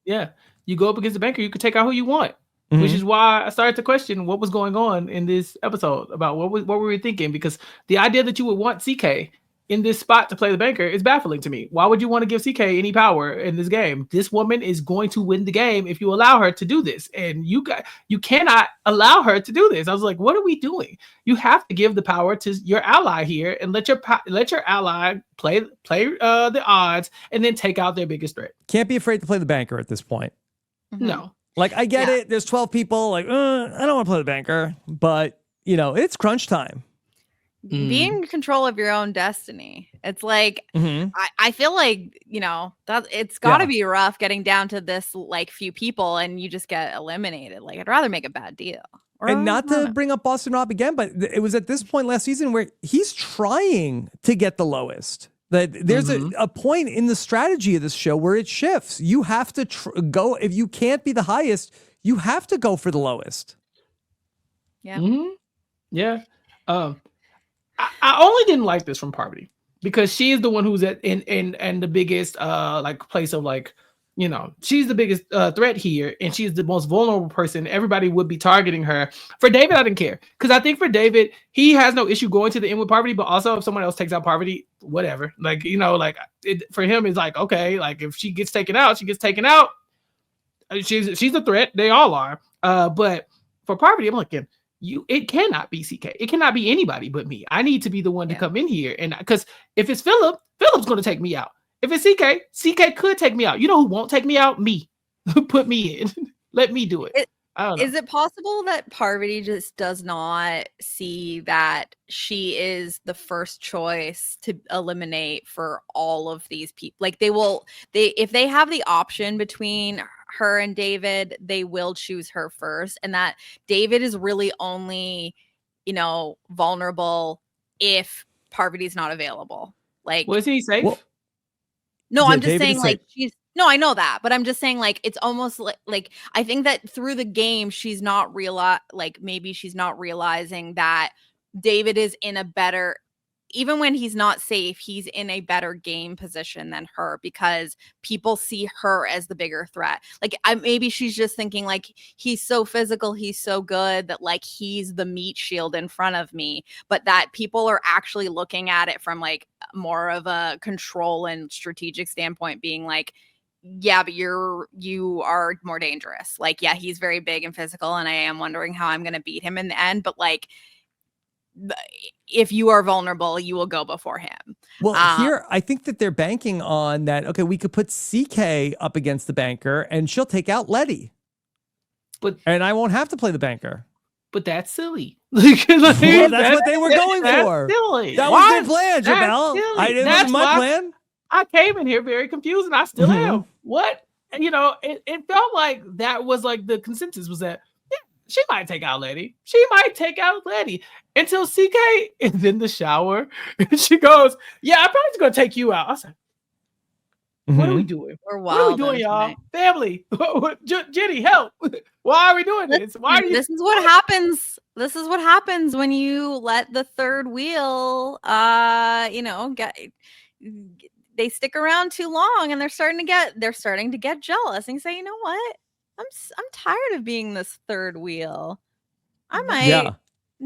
Yeah. You go up against the banker, you can take out who you want, which is why I started to question what was going on in this episode about what were we thinking, because the idea that you would want CK in this spot to play the banker is baffling to me. Why would you want to give CK any power in this game? This woman is going to win the game if you allow her to do this, and you cannot allow her to do this. I was like, what are we doing? You have to give the power to your ally here and let your ally play the odds and then take out their biggest threat. Can't be afraid to play the banker at this point. Mm-hmm. No. Like, I get it. There's 12 people. Like, I don't want to play the banker, but it's crunch time. Being in control of your own destiny. It's like, I feel like, that it's got to be rough getting down to this like few people and you just get eliminated. Like, I'd rather make a bad deal. And not to bring up Boston Rob again, but it was at this point last season where he's trying to get the lowest. That there's a point in the strategy of this show where it shifts. You have to go. If you can't be the highest, you have to go for the lowest. Yeah. Mm-hmm. Yeah. I only didn't like this from Parvati because she is the one who's in the biggest like place of like, she's the biggest threat here, and she's the most vulnerable person. Everybody would be targeting her. For David, I didn't care because I think for David, he has no issue going to the end with Parvati, but also if someone else takes out Parvati, whatever. Like, for him, it's like, okay, like if she gets taken out, she gets taken out. She's a threat. They all are. But for Parvati, I'm like, it cannot be CK. It cannot be anybody but me. I need to be the one to come in here. And because if it's Philip's going to take me out. If it's CK could take me out. You know who won't take me out? Me. Put me in. Let me do it. I don't know. Is it possible that Parvati just does not see that she is the first choice to eliminate for all of these people? Like if they have the option between her and David, they will choose her first, and that David is really only, vulnerable if Parvati's not available. Like, was he safe? Well, no, I'm just David saying, like, no, I know that, but I'm just saying, like, it's almost like I think that through the game, she's not maybe she's not realizing that David is in a better, even when he's not safe, he's in a better game position than her because people see her as the bigger threat. Like, maybe she's just thinking like, he's so physical, he's so good that like he's the meat shield in front of me, but that people are actually looking at it from like more of a control and strategic standpoint, being like, yeah, but you are more dangerous. Like, yeah, he's very big and physical, and I am wondering how I'm going to beat him in the end. But like, if you are vulnerable, you will go before him. Well, here, I think that they're banking on that. Okay, we could put CK up against the banker, and she'll take out Letty. And I won't have to play the banker. But that's silly. Well, that's what they were going for. Silly. That was their plan, Chappell. It wasn't my plan. I came in here very confused, and I still am. What? It felt like that was like the consensus was that she might take out Letty. Until CK is in the shower, and she goes, "Yeah, I'm probably going to take you out." I was like, "What are we doing? What are we doing, y'all? Tonight. Family, Jenny, help! Why are we doing this? Why? This is what happens. This is what happens when you let the third wheel, they stick around too long, and they're starting to get jealous and say, you know what? I'm tired of being this third wheel. I might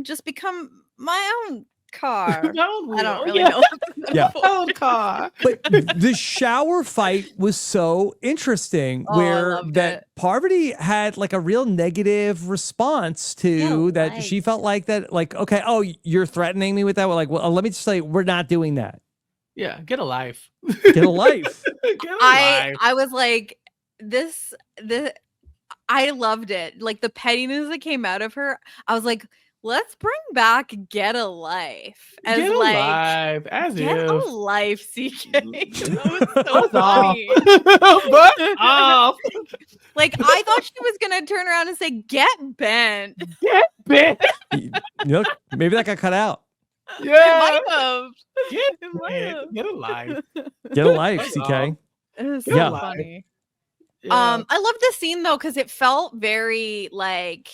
just become my own car. I don't really know. Own car. But the shower fight was so interesting, where that Parvati had like a real negative response to that. She felt like that, like, okay, oh, you're threatening me with that. We're like, well, let me just say, we're not doing that. Yeah, get a life. Get a life. I was like, this. I loved it. Like the pettiness that came out of her. I was like, let's bring back Get a Life. Get a life, CK. That was so funny. Like, I thought she was going to turn around and say, get bent. Get bent. Maybe that got cut out. Yeah. It might have. Get a life. Get a life, CK. It was so funny. Yeah. I love this scene though, because it felt very like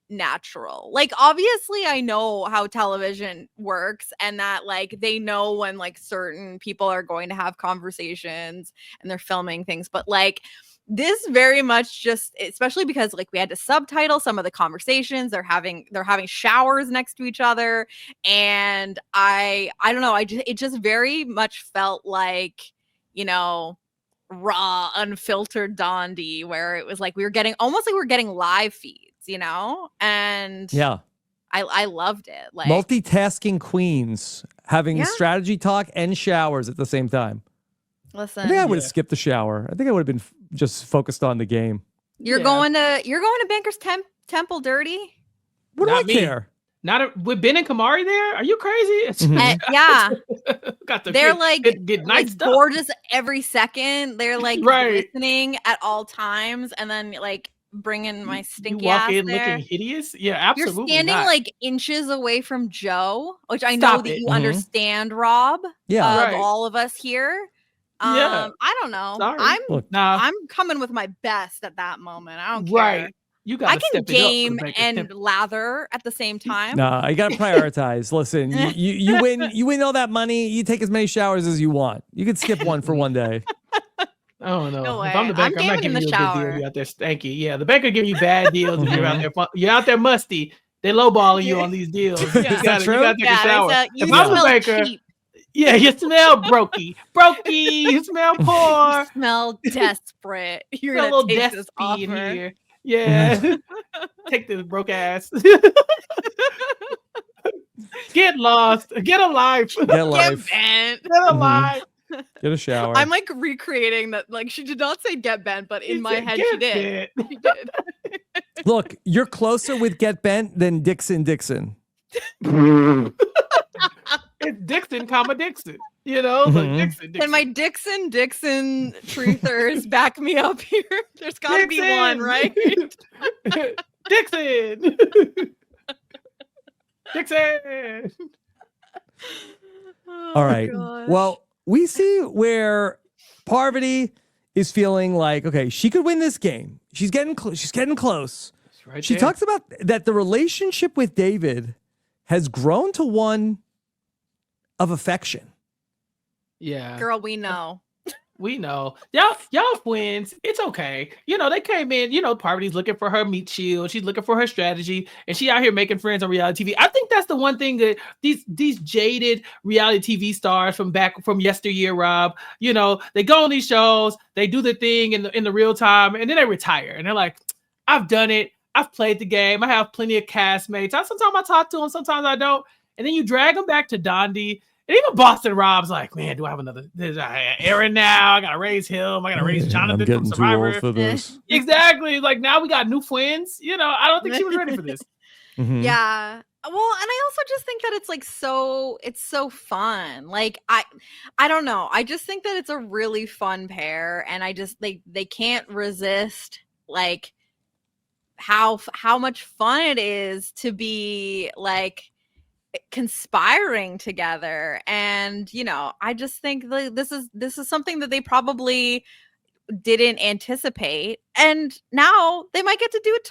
natural. Like, obviously I know how television works and that like they know when like certain people are going to have conversations and they're filming things, but like this very much just, especially because like we had to subtitle some of the conversations. They're having showers next to each other, and I don't know, it just very much felt like, you know, raw, unfiltered Dondi, where it was like we were getting live feeds, you know? And Yeah. I loved it. Like multitasking queens having Yeah. strategy talk and showers at the same time. listen, I think I would have skipped the shower. I think I would have been just focused on the game. you're going to Banker's Temple dirty? What do Not I me. care? With Ben and Kamari there? Are you crazy? Yeah. Got the They're good night like stuff. gorgeous every second. They're like Right. listening at all times, and then like bringing my You stinky walk ass in there. looking hideous? Yeah, absolutely. You're standing not. like inches away from Joe, which I Stop know that it. you Mhm. understand, Rob. Yeah. Of Right. all of us here. Yeah. I don't know. Sorry. Look, I'm coming with my best at that moment. I don't care. Right. You got I to can step game it up. and lather at the same time. nah, you got to prioritize. Listen, you win all that money. You take as many showers as you want. You could skip one for one day. I don't know. No If way. I'm the banker, I'm I'm not gaming in giving the you a good shower. deal. You out there stanky. Yeah, the banker give you bad deals if you're out there. You're out there musty. They lowballing you on these deals. Yeah. You Is that gotta true? take a shower. You If I'm the smell banker, cheap. yeah, you smell brokey. You smell poor. You smell desperate. You're Smell a gonna little take this despy in offer. here. Yeah. Take this broke ass. Get lost. Get a life. Get Get life. bent. Get a life. Get a shower. I'm like recreating that. Like she did not say get bent, but in You my said, head "Get she did. bent." She did. Look, you're closer with Get Bent than Dixon. It's Dixon, comma Dixon. You know, like Mhm. Dixon. And my Dixon truthers back me up here. There's got to be one, right? Dixon. Dixon. All right. gosh. Well, we see where Parvati is feeling like, okay, she could win this game. She's getting close. She's getting close. Right She there. talks about that the relationship with David has grown to one of affection. Yeah. Girl, we know. We know. Y'all twins. It's okay. You know, they came in, you know, Parvati's looking for her meat shield. She's looking for her strategy. And she out here making friends on reality TV. I think that's the one thing that these jaded reality TV stars from yesteryear, Rob, you know, they go on these shows, they do their thing in the real time, and then they retire. And they're like, I've done it. I've played the game. I have plenty of castmates. Sometimes I talk to them, sometimes I don't. And then you drag them back to Dondi. And even Boston Rob's like, man, do I have another? There's Aaron now. I gotta raise him. I gotta raise Jonathan from Survivor. for this. Exactly. Like now we got new twins. You know, I don't think she was ready for this. Mhm. Yeah. Well, and I also just think that it's like it's so fun. Like I don't know. I just think that it's a really fun pair, and I just they can't resist like how much fun it is to be like conspiring together. And you know, I just think this is something that they probably didn't anticipate, and now they might get to do it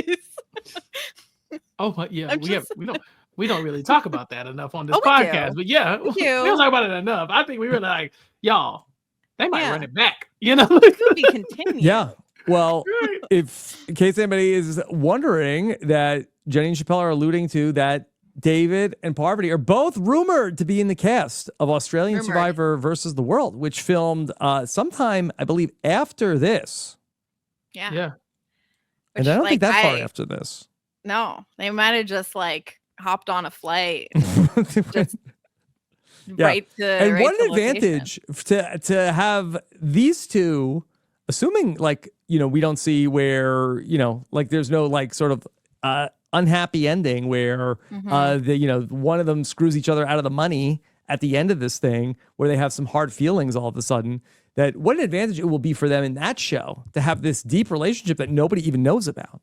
twice. Oh my, yeah. I'm We don't really talk about that enough on this Oh, we podcast. do. But yeah, We we do. don't talk about it enough. I think we really like y'all. They might Yeah. run it back. You know. To be continued. Yeah. Well, in case anybody is wondering, that Jenny and Chappell are alluding to, that David and Parvati are both rumored to be in the cast of Australian Rumored. Survivor versus the World, which filmed sometime, I believe, after this. Yeah. Yeah. And Which, I don't think like, that far after this. No, they might have just like hopped on a flight Just, right to. and right what to an location. advantage to have these two, assuming like, you know, we don't see where, you know, like there's no like sort of unhappy ending where you know, one of them screws each other out of the money at the end of this thing, where they have some hard feelings all of a sudden. That what an advantage it will be for them in that show to have this deep relationship that nobody even knows about.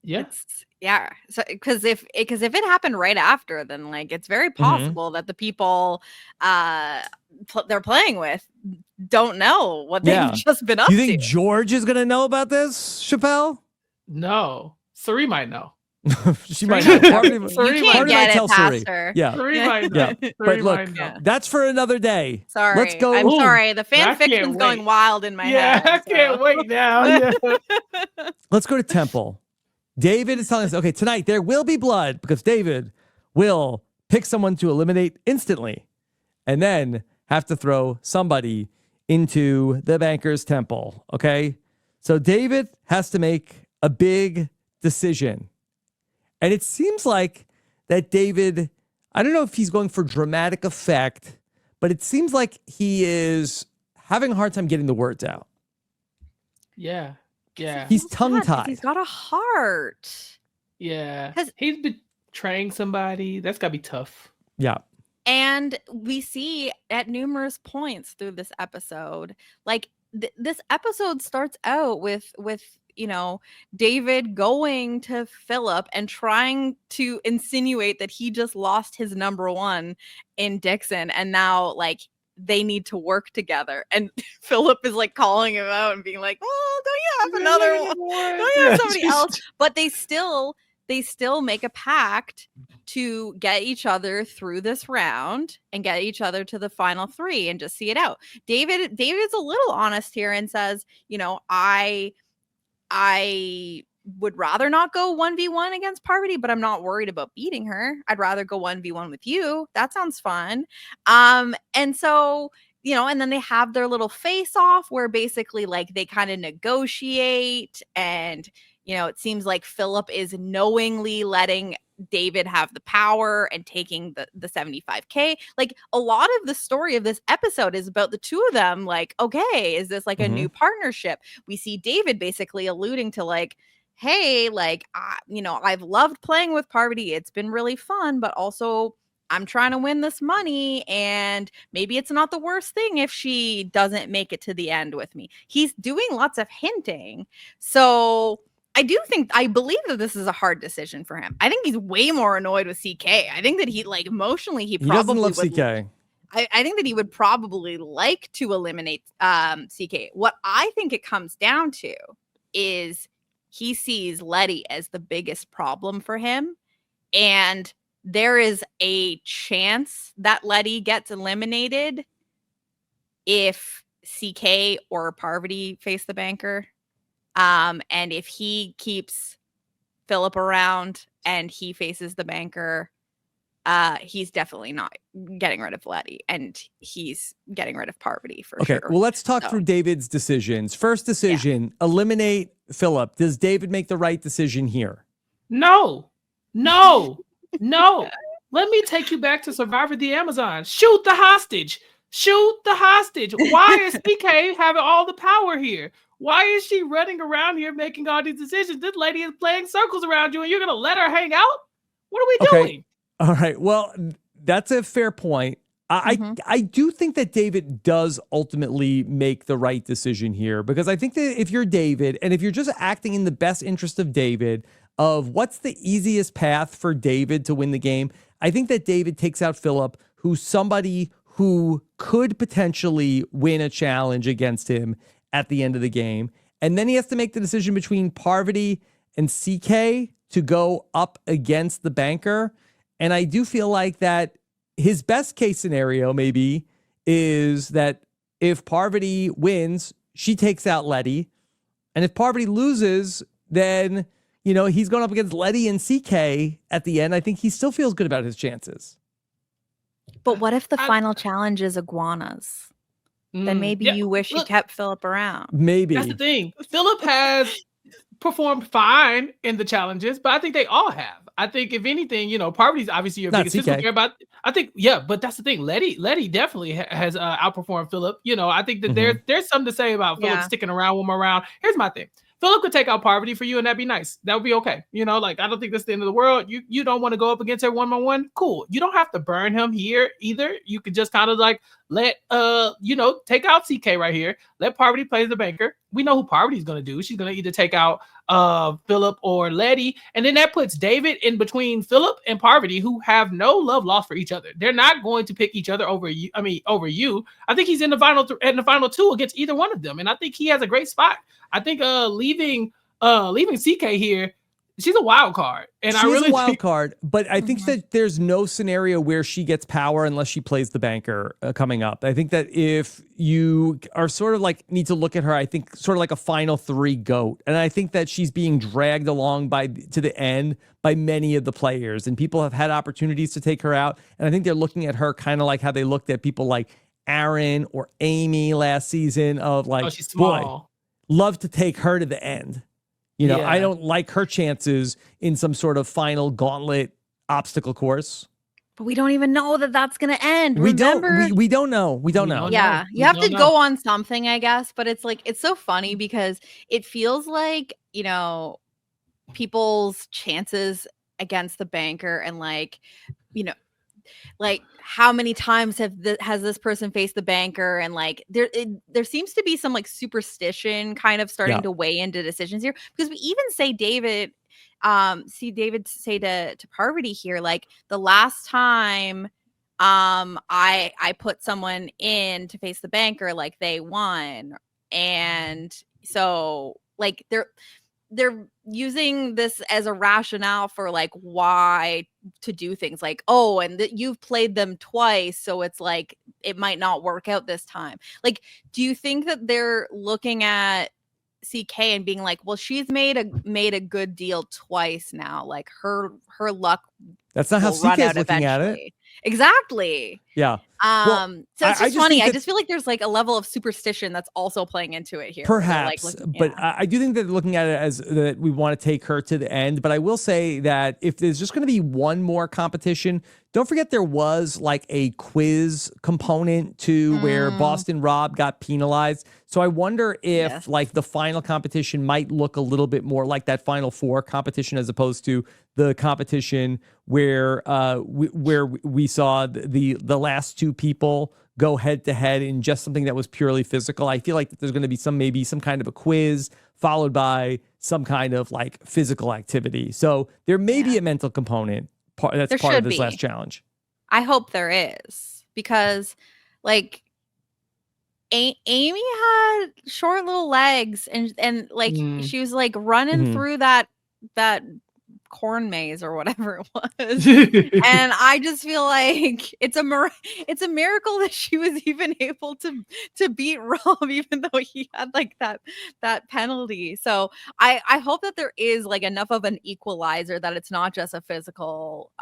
Yeah. Yeah. So because if it happened right after, then like it's very possible that the people they're playing with don't know what they've Yeah. just been up You think to. George is gonna know about this, Chappelle? No. Suri might know. She might know. You can't get it past her. Yeah. Suri might know. Yeah. Suri But look, might know. that's for another day. Sorry. Let's go. I'm sorry. The fan I can't fiction's going wait. wild in my head. I can't wait now. Yeah. Let's go to Temple. David is telling us, okay, tonight there will be blood because David will pick someone to eliminate instantly and then have to throw somebody into the banker's temple. Okay. So David has to make a big decision. And it seems like that David, I don't know if he's going for dramatic effect, but it seems like he is having a hard time getting the words out. Yeah. Yeah. He's tongue-tied. He's got a heart. Yeah. He's betraying somebody. That's got to be tough. Yeah. And we see at numerous points through this episode, like this episode starts out with David going to Philip and trying to insinuate that he just lost his number one in Dixon, and now like they need to work together. And Philip is like calling him out and being like, "Oh, don't you have another one? Don't you have somebody else?" But they still make a pact to get each other through this round and get each other to the final three and just see it out. David's a little honest here and says, I would rather not go 1v1 against Parvati, but I'm not worried about beating her. I'd rather go 1v1 with you. That sounds fun. And so, and then they have their little face off where basically like they kind of negotiate, and it seems like Philip is knowingly letting David have the power and taking the 75K. Like a lot of the story of this episode is about the two of them. Like, okay, is this like a new partnership? We see David basically alluding to like, hey, like, I've loved playing with Parvati. It's been really fun, but also I'm trying to win this money, and maybe it's not the worst thing if she doesn't make it to the end with me. He's doing lots of hinting. So I believe that this is a hard decision for him. I think he's way more annoyed with CK. I think that he like emotionally, he probably doesn't love CK. I think that he would probably like to eliminate CK. What I think it comes down to is he sees Letty as the biggest problem for him. And there is a chance that Letty gets eliminated if CK or Parvati face the banker. And if he keeps Philip around and he faces the banker, he's definitely not getting rid of Letty, and he's getting rid of Parvati for sure. Okay, well, let's talk through David's decisions. First decision, eliminate Philip. Does David make the right decision here? No. Let me take you back to Survivor the Amazon. Shoot the hostage. Why is CK having all the power here? Why is she running around here making all these decisions? This lady is playing circles around you, and you're going to let her hang out? What are we doing? All right. Well, that's a fair point. I do think that David does ultimately make the right decision here, because I think that if you're David, and if you're just acting in the best interest of David, of what's the easiest path for David to win the game, I think that David takes out Philip, who's somebody who could potentially win a challenge against him at the end of the game. And then he has to make the decision between Parvati and CK to go up against the banker. And I do feel like that his best case scenario maybe is that if Parvati wins, she takes out Letty. And if Parvati loses, then, he's going up against Letty and CK at the end. I think he still feels good about his chances. But what if the final challenge is iguanas? Then maybe you wish you kept Philip around. Maybe. That's the thing. Philip has performed fine in the challenges, but I think they all have. I think if anything, Parvati's obviously your biggest sister. I think, but that's the thing. Letty definitely has outperformed Philip. I think that there's something to say about Philip sticking around with him around. Here's my thing. Philip could take out Parvati for you, and that'd be nice. That would be okay. I don't think that's the end of the world. You don't want to go up against her 1-on-1. Cool. You don't have to burn him here either. You could just kind of like let take out CK right here. Let Parvati play the banker. We know who Parvati's gonna do. She's gonna either take out Philip or Letty, and then that puts David in between Philip and Parvati, who have no love lost for each other. They're not going to pick each other over you. I think he's in the final two against either one of them, and I think he has a great spot. I think leaving CK here she's a wild card, and I She's really a wild think card, but I think that there's no scenario where she gets power unless she plays the banker coming up. I think that if you are sort of like need to look at her, I think sort of like a final three GOAT, and I think that she's being dragged along to the end by many of the players, and people have had opportunities to take her out, and I think they're looking at her kind of like how they looked at people like Aaron or Amy last season of like, oh, she's small. boy, love to take her to the end. You know, I don't like her chances in some sort of final gauntlet obstacle course. But we don't even know that that's going to end. We Remember? don't. We don't know. We don't know. Yeah, you have to go on something, I guess. But it's like, it's so funny because it feels like, you know, people's chances against the banker and like, you know, like how many times has this person faced the banker, and like there seems to be some like superstition kind of starting to weigh into decisions here, because we even say David say to Parvati here, like the last time I put someone in to face the banker, like they won, and so like they're using this as a rationale for like why to do things like, oh, and that you've played them twice, so it's like it might not work out this time. Like, do you think that they're looking at CK and being like, well, she's made a good deal twice now, like her luck, that's not how CK is looking at it. Exactly. Yeah. So it's just funny. I just feel like there's like a level of superstition that's also playing into it here. Perhaps, but I do think that they're looking at it as that we want to take her to the end. But I will say that if there's just going to be one more competition, don't forget there was like a quiz component to where Boston Rob got penalized. So I wonder if like the final competition might look a little bit more like that Final Four competition as opposed to the competition where we saw the last two people go head to head in just something that was purely physical. I feel like there's going to be maybe some kind of a quiz followed by some kind of like physical activity. So there may be a mental component that's part of this last challenge. I hope there is, because like Amy had short little legs and like she was like running through that corn maze or whatever it was. And I just feel like it's a miracle that she was even able to beat Rob, even though he had like that penalty. So I hope that there is like enough of an equalizer that it's not just a physical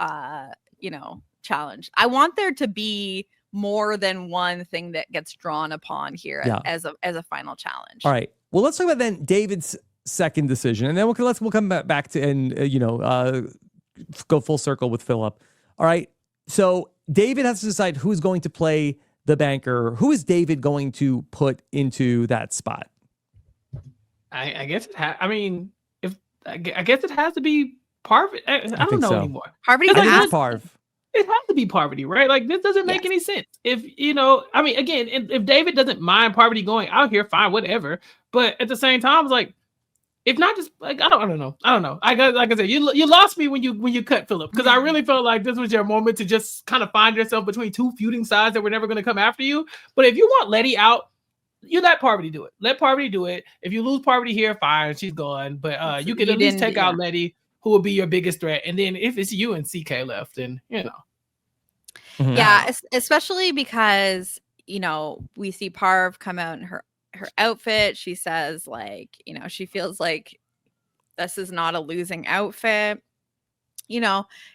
challenge. I want there to be more than one thing that gets drawn upon here as a final challenge. All right. Well, let's talk about then David's second decision, and then we'll come back to and go full circle with Philip. All right. So David has to decide who's going to play the banker. Who is David going to put into that spot? I guess I guess it has to be Parvati. I don't know anymore. Parvati. Parv. It has to be Parvati, right? Like this doesn't make any sense. If again, if David doesn't mind Parvati going out here, fine, whatever. But at the same time, it's like, if not, just like I don't know. Like I said, you lost me when you cut Philip, because I really felt like this was your moment to just kind of find yourself between two feuding sides that were never going to come after you. But if you want Letty out, you let Parvati do it. Let Parvati do it. If you lose Parvati here, fine, she's gone. But you can at least take out Letty, who will be your biggest threat. And then if it's you and CK left, then Yeah, especially because we see Parv come out in her outfit. She says like, she feels like this is not a losing outfit.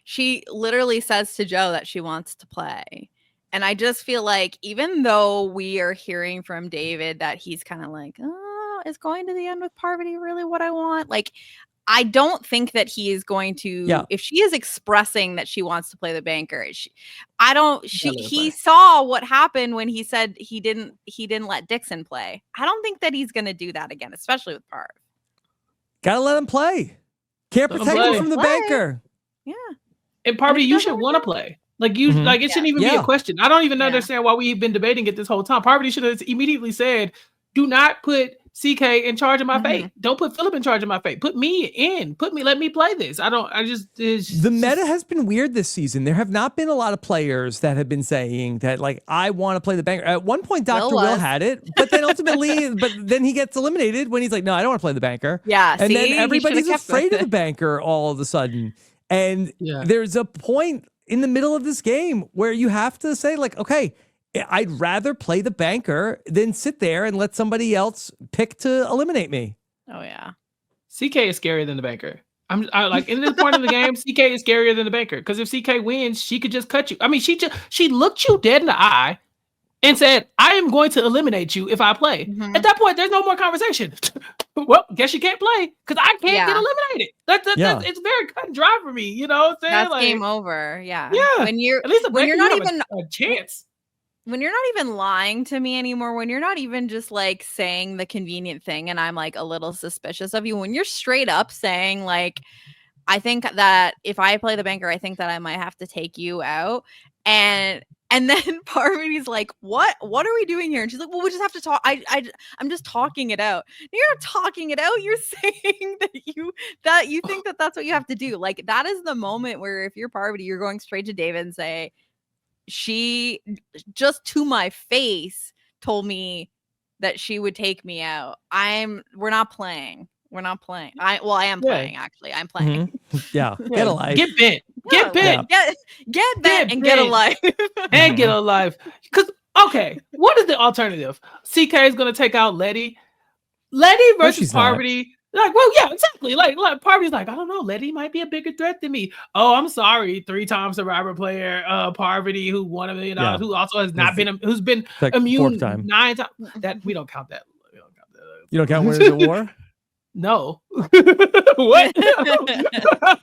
She literally says to Joe that she wants to play. And I just feel like, even though we are hearing from David that he's kind of like, oh, is going to the end with Parvati really what I want? Like, I don't think that he is going to, if she is expressing that she wants to play the banker, he saw what happened when he said he didn't let Dixon play. I don't think that he's going to do that again, especially with Parv. Gotta let him play. Can't protect him from the banker. Yeah. And Parvati, you should want to play. Like you, like it shouldn't even be a question. I don't even understand why we've been debating it this whole time. Parvati should have immediately said, do not put CK in charge of my fate. Don't put Philip in charge of my fate. Put me in. Let me play this. The meta has been weird this season. There have not been a lot of players that have been saying that, like, I want to play the banker. At one point, Dr. Will had it, but then ultimately, then he gets eliminated when he's like, no, I don't want to play the banker. Yeah. And then everybody's afraid of the banker all of a sudden. And there's a point in the middle of this game where you have to say, like, okay, I'd rather play the banker than sit there and let somebody else pick to eliminate me. Oh, yeah. CK is scarier than the banker. I like, in this point of the game, CK is scarier than the banker. Because if CK wins, she could just cut you. I mean, she looked you dead in the eye and said, I am going to eliminate you if I play. At that point, there's no more conversation. Well, guess you can't play because I can't get eliminated. That's it's very cut and dry for me. You know what I'm saying? That's like, game over. Yeah. Yeah. When you're not even a chance. When you're not even lying to me anymore, when you're not even just like saying the convenient thing and I'm like a little suspicious of you, when you're straight up saying like, I think that if I play the banker, I think that I might have to take you out. And then Parvati's like, what are we doing here? And she's like, well, we just have to talk. I'm just talking it out. You're not talking it out. You're saying that you think that that's what you have to do. Like, that is the moment where if you're Parvati, you're going straight to David and say, she just to my face told me that she would take me out. We're not playing. I am playing, actually. I'm playing. Yeah. Get a life. Get bent. Get bent. Get bent and get a life. And get a life. Because, okay, what is the alternative? CK is going to take out Letty. Letty versus Parvati. Like, well, yeah, exactly. Like Parvati's like, I don't know, Letty might be a bigger threat than me. Oh, I'm sorry, 3-time Survivor player, Parvati, who won $1 million, who also has not been, who's been like immune 9 times. That we don't count that. You don't count Winners at War? No. What?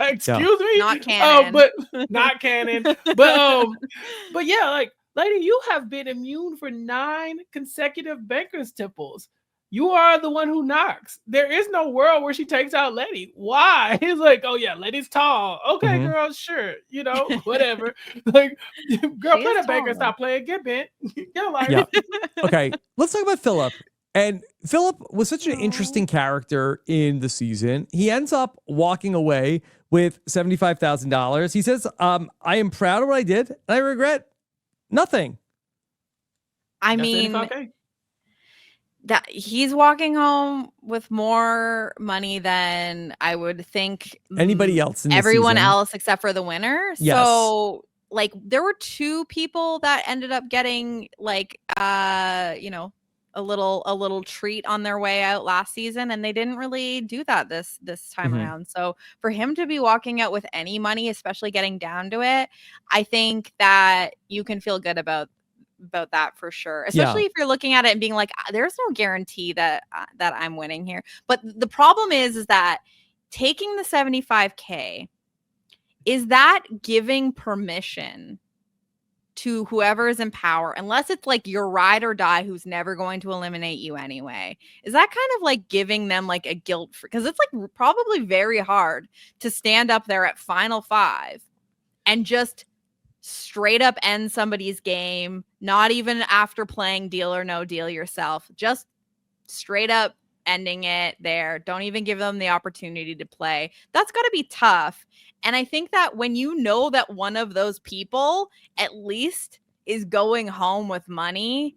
Excuse me. Not canon. But not canon. But yeah, like, lady, you have been immune for 9 consecutive Banker's Temples. You are the one who knocks. There is no world where she takes out Letty. Why? He's like, oh yeah, Letty's tall. Okay, girl, sure. You know, whatever. Like, girl, play the banker, stop playing, get bent. Okay, let's talk about Philip. And Philip was such an interesting character in the season. He ends up walking away with $75,000. He says, I am proud of what I did, and I regret nothing. I mean, that he's walking home with more money than I would think anybody else in everyone season. Else except for the winner. Yes. So like there were 2 people that ended up getting like you know, a little treat on their way out last season, and they didn't really do that this time around. So for him to be walking out with any money, especially getting down to it, I think that you can feel good about that for sure, especially if you're looking at it and being like, there's no guarantee that I'm winning here. But the problem is that taking the 75K, is that giving permission to whoever is in power, unless it's like your ride or die who's never going to eliminate you anyway? Is that kind of like giving them like a guilt, because it's like probably very hard to stand up there at Final 5 and just straight up end somebody's game, not even after playing Deal or No Deal yourself, just straight up ending it there. Don't even give them the opportunity to play. That's got to be tough. And I think that when you know that one of those people at least is going home with money,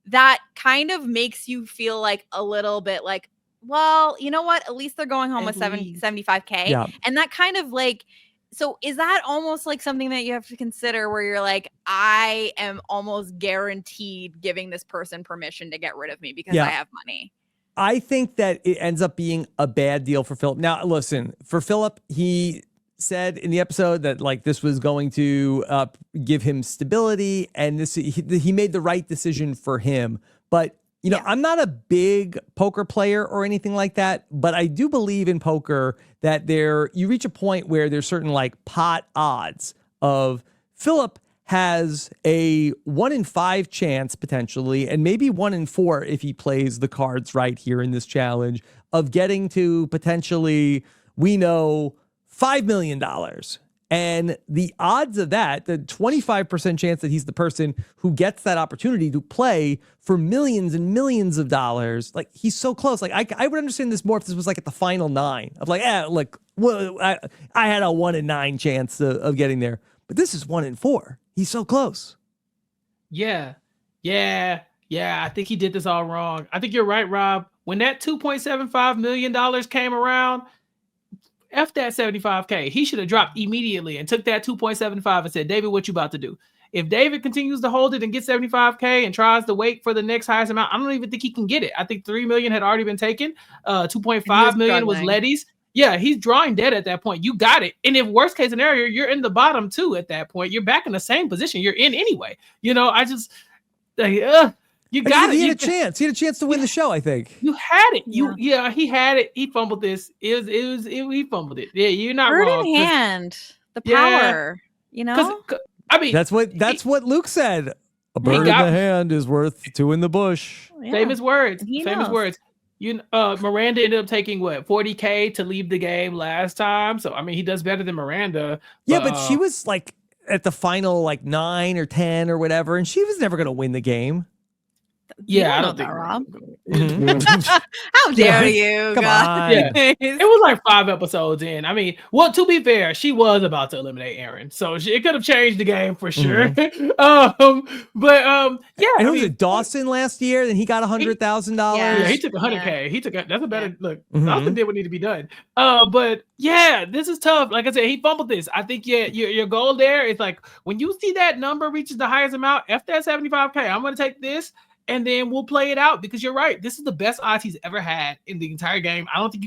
that kind of makes you feel like a little bit like, well, you know what? At least they're going home with 75K. Yeah. And that kind of like, so is that almost like something that you have to consider where you're like, I am almost guaranteed giving this person permission to get rid of me because I have money? I think that it ends up being a bad deal for Philip. Now, listen, for Philip, he said in the episode that like this was going to give him stability, and he made the right decision for him. But you know, I'm not a big poker player or anything like that, but I do believe in poker that you reach a point where there's certain like pot odds of Philip has a 1 in 5 chance potentially, and maybe 1 in 4 if he plays the cards right here in this challenge, of getting to potentially, we know, $5 million. And the odds of that, the 25% chance that he's the person who gets that opportunity to play for millions and millions of dollars, like he's so close. Like I would understand this more if this was like at the final 9 of like, well, I had a 1 in 9 chance of getting there, but this is 1 in 4. He's so close. Yeah. I think he did this all wrong. I think you're right, Rob. When that $2.75 million came around, F that 75K. He should have dropped immediately and took that 2.75 and said, David, what you about to do? If David continues to hold it and get 75K and tries to wait for the next highest amount, I don't even think he can get it. I think 3 million had already been taken. 2.5 million was Letty's. Yeah, he's drawing dead at that point. You got it. And if worst case scenario, you're in the bottom 2 at that point. You're back in the same position you're in anyway. You know, I just you got it. He had a chance. He had a chance to win the show, I think. You had it. He had it. He fumbled this. He fumbled it. Yeah, you're not bird wrong. In hand, the power. You know, I mean, that's what Luke said. A bird in the hand is worth 2 in the bush. Yeah. Famous words. Words. Miranda ended up taking what 40K to leave the game last time. So I mean, he does better than Miranda. Yeah, but she was like at the final like 9 or 10 or whatever, and she was never going to win the game. Yeah, I don't think that, Rob. Mm-hmm. How dare you? Come on. Yeah. It was like 5 episodes in. I mean, well, to be fair, she was about to eliminate Aaron, so it could have changed the game for sure. Mm-hmm. Yeah. And was it Dawson last year? Then he got $100,000. Yeah, he took 100K. He took that's a better look. Mm-hmm. Dawson did what needed to be done. But yeah, this is tough. Like I said, he fumbled this. I think your goal there is like when you see that number reaches the highest amount, F that 75K. I'm gonna take this. And then we'll play it out because you're right. This is the best odds he's ever had in the entire game. I don't think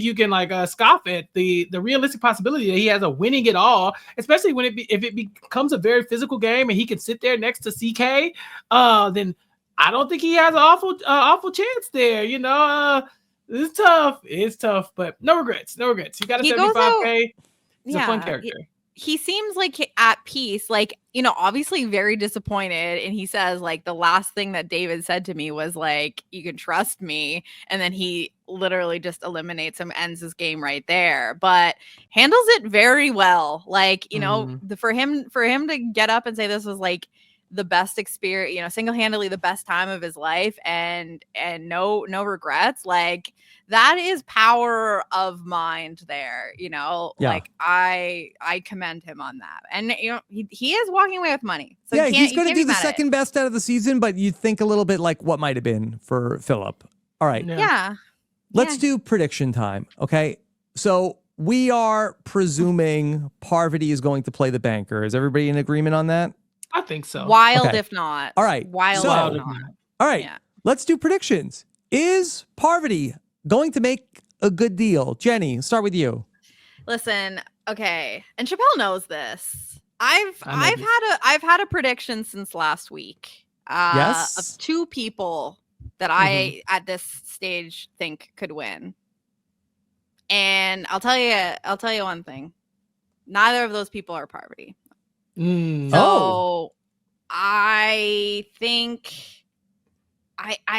you can like scoff at the realistic possibility that he has a winning it all, especially when if it becomes a very physical game and he can sit there next to CK. Then I don't think he has an awful chance there. You know, it's tough. It's tough, but no regrets. No regrets. You got a 75K. He's a fun character. He seems like at peace, like, you know, obviously very disappointed. And he says, like, the last thing that David said to me was, like, you can trust me. And then he literally just eliminates him, ends his game right there, but handles it very well. Like, you know, for him to get up and say this was like the best experience, you know, single-handedly the best time of his life and no regrets, like that is power of mind there, you know. Like I commend him on that. And you know, he is walking away with money. So yeah, he's going to do the second best out of the season, but you think a little bit like what might have been for Philip. All right. Yeah. Let's do prediction time. Okay. So we are presuming Parvati is going to play the banker. Is everybody in agreement on that? I think so. Wild if not. All right. Wild if not. All right. Yeah. Let's do predictions. Is Parvati going to make a good deal? Jenny, start with you. Listen, okay. And Chappell knows this. I've had a prediction since last week. Yes. Of 2 people that I at this stage think could win. And I'll tell you one thing. Neither of those people are Parvati. So I think I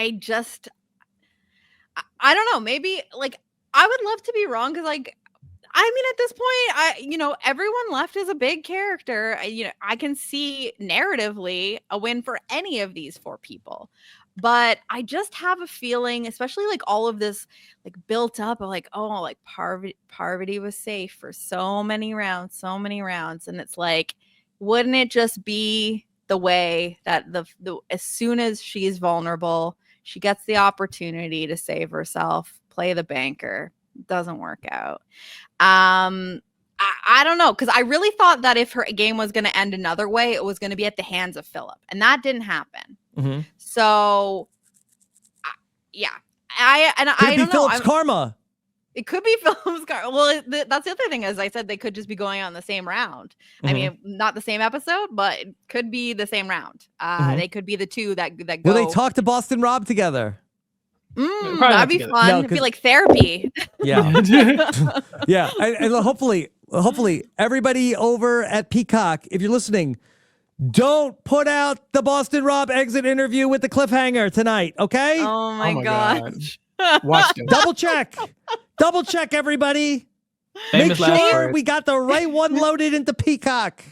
don't know, maybe like I would love to be wrong because like I mean at this point everyone left is a big character. I can see narratively a win for any of these 4 people. But I just have a feeling, especially like all of this like built up of like, oh, like Parvati was safe for so many rounds. And it's like, wouldn't it just be the way that the as soon as she's vulnerable, she gets the opportunity to save herself, play the banker, doesn't work out. I don't know, because I really thought that if her game was going to end another way, it was going to be at the hands of Philip, and that didn't happen. So, yeah, I don't know. Philip's karma. It could be Philip's karma. Well, that's the other thing, as I said, they could just be going on the same round. I mean, not the same episode, but it could be the same round. They could be the 2 that go. Will they talk to Boston Rob together? That'd be fun. It'd be like therapy. Yeah. Yeah. And hopefully everybody over at Peacock, if you're listening, don't put out the Boston Rob exit interview with the cliffhanger tonight. Okay. Oh my gosh. Watch them. Double check everybody. Make Famous last sure words. we got the right one loaded into Peacock.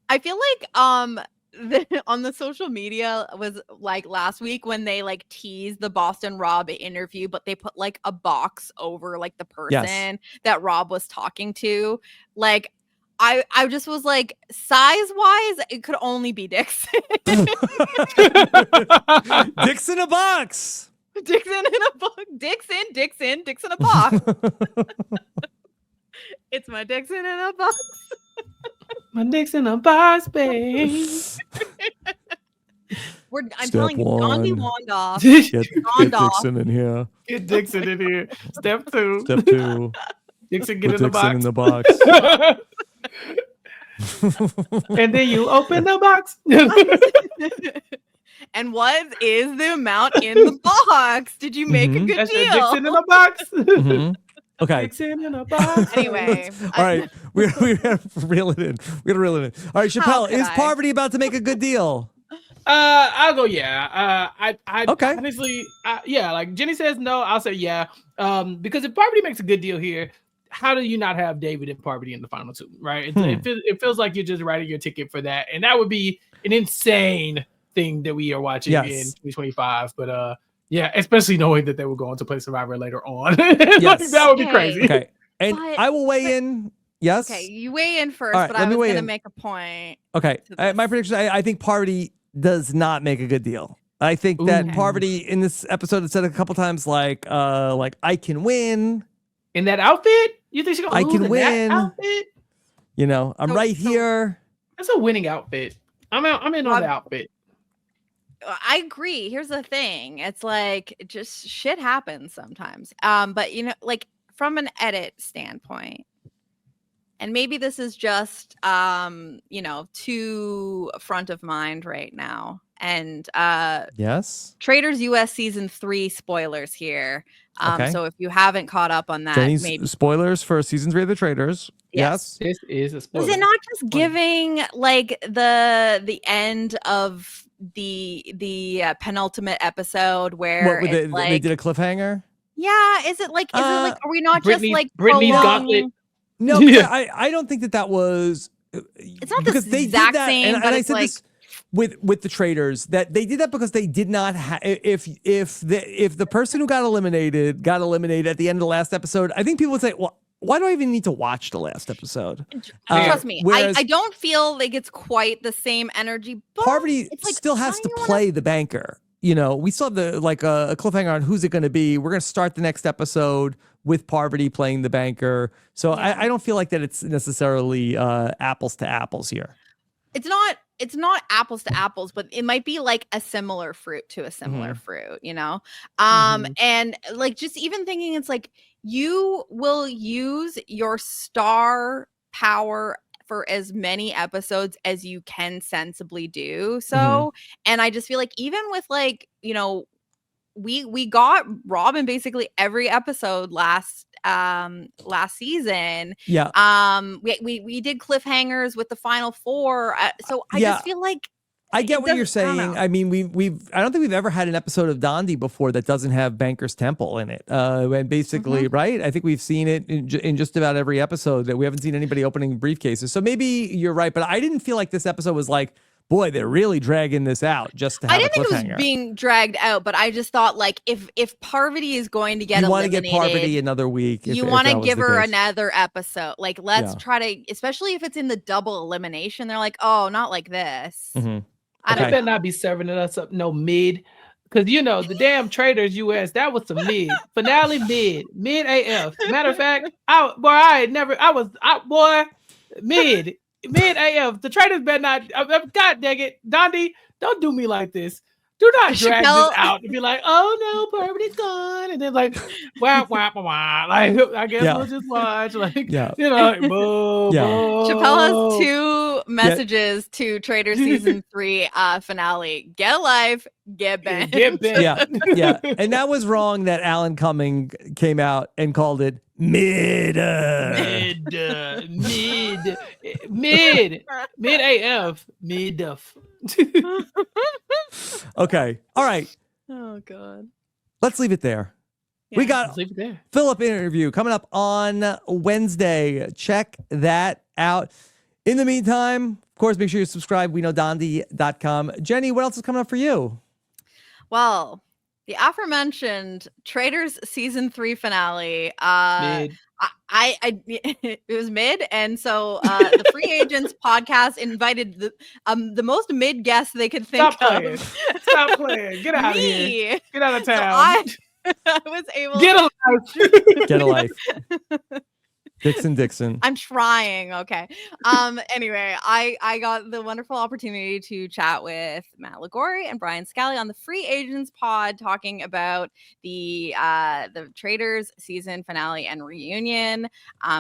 I feel like on the social media was like last week when they like teased the Boston Rob interview, but they put like a box over like the person that Rob was talking to. Like I just was like, size wise, it could only be Dixon. Dixon a box. Dixon in a box. Dixon a box. It's my Dixon in a box. My dick's in a box, babe. I'm telling you, Gandhi Wandoff. Get Dixon in here. Get Dixon in here. Step 2. Step 2. Dixon, get Put in Dixon the box. in the box. And then you open the box. And what is the amount in the box? Did you make a good That's deal? Dixon in a box. Okay. Dixon in a box. Anyway. All right. We gotta reel it in. We gotta reel it in. All right, Chappell, is Parvati about to make a good deal? I'll go yeah. I Okay. honestly, yeah. Like Jenny says no, I'll say yeah. Because if Parvati makes a good deal here, how do you not have David and Parvati in the final 2? Right? It feels like you're just writing your ticket for that, and that would be an insane thing that we are watching in 2025. But yeah, especially knowing that they were going to play Survivor later on. Like, that would be crazy. Okay, and I will weigh in. Yes. Okay, you weigh in first, Right, but I was going to make a point. Okay, my prediction: I think Parvati does not make a good deal. I think that Parvati in this episode has said a couple times like I can win in that outfit. You think she's gonna lose in that outfit? You know, I'm right here. That's a winning outfit. I'm in on the outfit. I agree. Here's the thing. It's like just shit happens sometimes. But you know, like from an edit standpoint, and maybe this is just you know, too front of mind right now. And yes, Traders US season 3 spoilers here. So if you haven't caught up on that, Jenny's maybe spoilers for season 3 of the Traders. Yes. This is a spoiler. Is it not just giving like the end of the penultimate episode where it's like, they did a cliffhanger? Yeah, is it like are we not just like Brittany's gauntlet? No, I don't think that was. It's not the exact same. And I said like, this with the Traders that they did that because they did not have. If the person who got eliminated at the end of the last episode, I think people would say, well, why do I even need to watch the last episode? Trust me, I don't feel like it's quite the same energy. But Parvati still has to play the banker. You know, we still have a cliffhanger on who's it going to be. We're going to start the next episode with Parvati playing the banker. So I don't feel like that it's necessarily apples to apples here. It's not apples to apples, but it might be like a similar fruit to a similar fruit, you know? And like just even thinking it's like you will use your star power for as many episodes as you can sensibly do so. And I just feel like even with like, you know, we got Rob in basically every episode last season. Yeah. We did cliffhangers with the final 4. So I just feel like I get what you're saying. I mean, I don't think we've ever had an episode of Dondi before that doesn't have Banker's Temple in it. And basically, right? I think we've seen it in just about every episode that we haven't seen anybody opening briefcases. So maybe you're right, but I didn't feel like this episode was like, boy, they're really dragging this out just to have a cliffhanger. I didn't think it was being dragged out, but I just thought like if Parvati is going to get eliminated, you want to get Parvati another week. You want to give her another episode. Like let's try to, especially if it's in the double elimination. They're like, oh, not like this. I better not be serving us up no mid, because you know the damn Traders US, that was some mid finale, mid AF. Matter of fact, mid AF. The Traders better not. God dang it, Dondi, don't do me like this. Do not drag this out and be like, oh no, Parvati's gone, and then like, wah wah wah wah. Like I guess we'll just watch. Like you know, boo, boo. Chappell has 2 messages to Trader season 3 finale: get alive, get bent. Yeah, and that was wrong. That Alan Cumming came out and called it mid AF, mid. Okay. All right. Oh God. Let's leave it there. We got Let's leave it there. Philip interview coming up on Wednesday. Check that out. In the meantime, of course, make sure you subscribe. WeKnowDondi.com. Jenny, what else is coming up for you? Well, the aforementioned Traitors season 3 finale. Mid. It was mid, and so the Free Agents podcast invited the most mid guest they could think of. Stop playing. Get out of here. Get out of town. So I was able Get a life. Get a life. Dixon. I'm trying. Okay. Anyway, I got the wonderful opportunity to chat with Matt Ligori and Brian Scally on the Free Agents pod, talking about the Traitors season finale and reunion.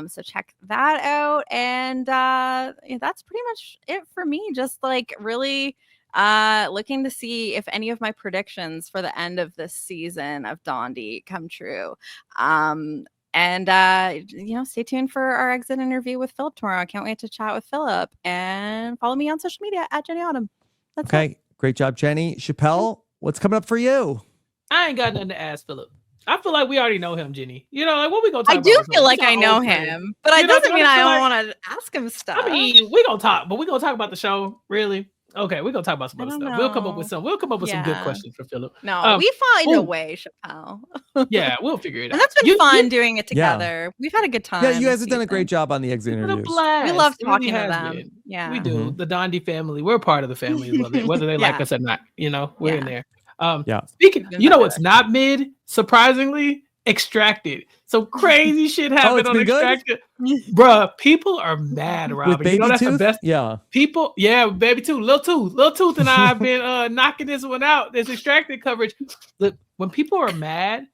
So check that out. And that's pretty much it for me. Just like really looking to see if any of my predictions for the end of this season of Dondi come true. And stay tuned for our exit interview with Philip tomorrow. I can't wait to chat with Philip, and follow me on social media at Jenny Autumn. That's okay. It. Great job, Jenny. Chappell, what's coming up for you? I ain't got nothing to ask Philip. I feel like we already know him, Jenny. Like what we gonna talk about? I do feel like I know him, but it doesn't mean I don't want to ask him stuff. I mean, we gonna talk, but we gonna talk about the show, really. Okay, we're gonna talk about some other stuff. We'll come up with some good questions for Philip. No, we find a way, Chappell. Yeah, we'll figure it out. And that's been fun doing it together. Yeah. We've had a good time. Yeah, you guys have done a great job on the exit interviews. We love talking to them. Been. Yeah, we do. The Dondi family, we're part of the family, whether they like us or not. We're in there. Speaking, what's not mid? Surprisingly, Extracted. So crazy shit happened on Extracted. Bruh, people are mad, Rob. With Baby that's Tooth? the best. Yeah. People, Baby Tooth. Lil Tooth and I have been knocking this one out. This Extracted coverage. Look, when people are mad,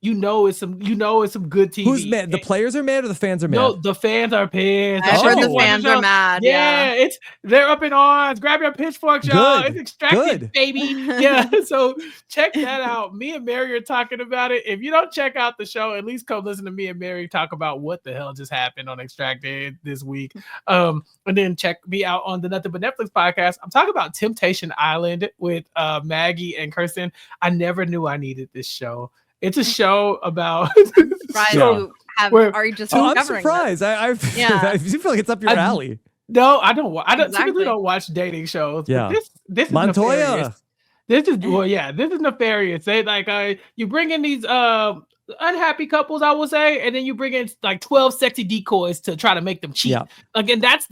it's some good TV. Who's mad? The players are mad or the fans are mad? No, the fans are pissed. I heard the fans are mad. Yeah, they're up in arms. Grab your pitchforks, y'all. It's Extracted, baby. Yeah, so check that out. Me and Mary are talking about it. If you don't check out the show, at least come listen to me and Mary talk about what the hell just happened on Extracted this week. And then check me out on the Nothing But Netflix podcast. I'm talking about Temptation Island with Maggie and Kirsten. I never knew I needed this show. It's a show about. Are you just? I'm surprised. I feel like it's up your alley. No, I don't. I typically don't watch dating shows. Yeah, this is Montoya. This is nefarious. They you bring in these unhappy couples, I will say, and then you bring in like 12 sexy decoys to try to make them cheat. Yeah. And that's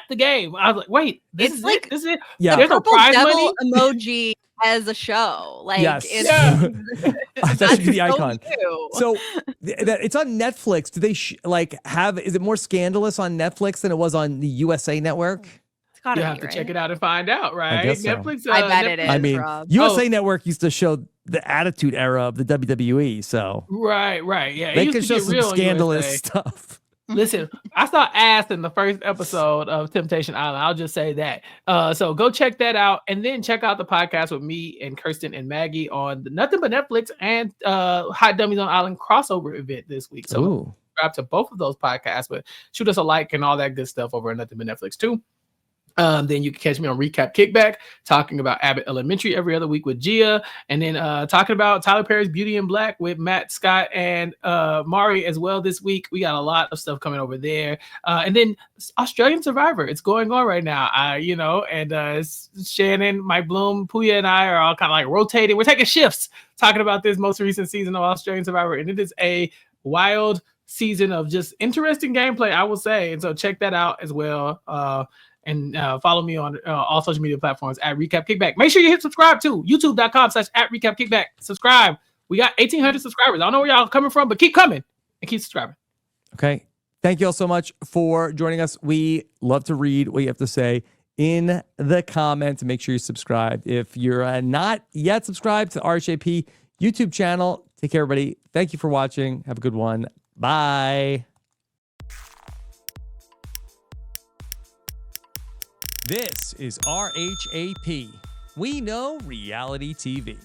the game. I was like, wait, this is it. Yeah, there's purple no prize devil money emoji as a show. Like, yes. That should be the icon. So it's on Netflix. Do they is it more scandalous on Netflix than it was on the USA Network? You have to check it out and find out, right? I guess so. Netflix. I bet it is. I mean, Rob. USA Network used to show the Attitude Era of the WWE, so right, yeah. They could show some scandalous stuff. Listen, I saw ass in the first episode of Temptation Island. I'll just say that. So go check that out, and then check out the podcast with me and Kirsten and Maggie on the Nothing But Netflix and Hot Dummies on Island crossover event this week. So subscribe to both of those podcasts, but shoot us a like and all that good stuff over at Nothing But Netflix too. Then you can catch me on Recap Kickback talking about Abbott Elementary every other week with Gia, and then talking about Tyler Perry's Beauty in Black with Matt Scott and Mari as well this week. We got a lot of stuff coming over there, and then Australian Survivor. It's going on right now, and Shannon, Mike Bloom, Puya, and I are all kind of like rotating. We're taking shifts talking about this most recent season of Australian Survivor, and it is a wild season of just interesting gameplay, I will say. And so check that out as well. And follow me on all social media platforms at Recap Kickback. Make sure you hit subscribe too. YouTube.com/@RecapKickback. Subscribe. We got 1,800 subscribers. I don't know where y'all coming from, but keep coming and keep subscribing. Okay. Thank you all so much for joining us. We love to read what you have to say in the comments. Make sure you subscribe. If you're not yet subscribed to the RHAP YouTube channel, take care, everybody. Thank you for watching. Have a good one. Bye. This is RHAP. We know reality TV.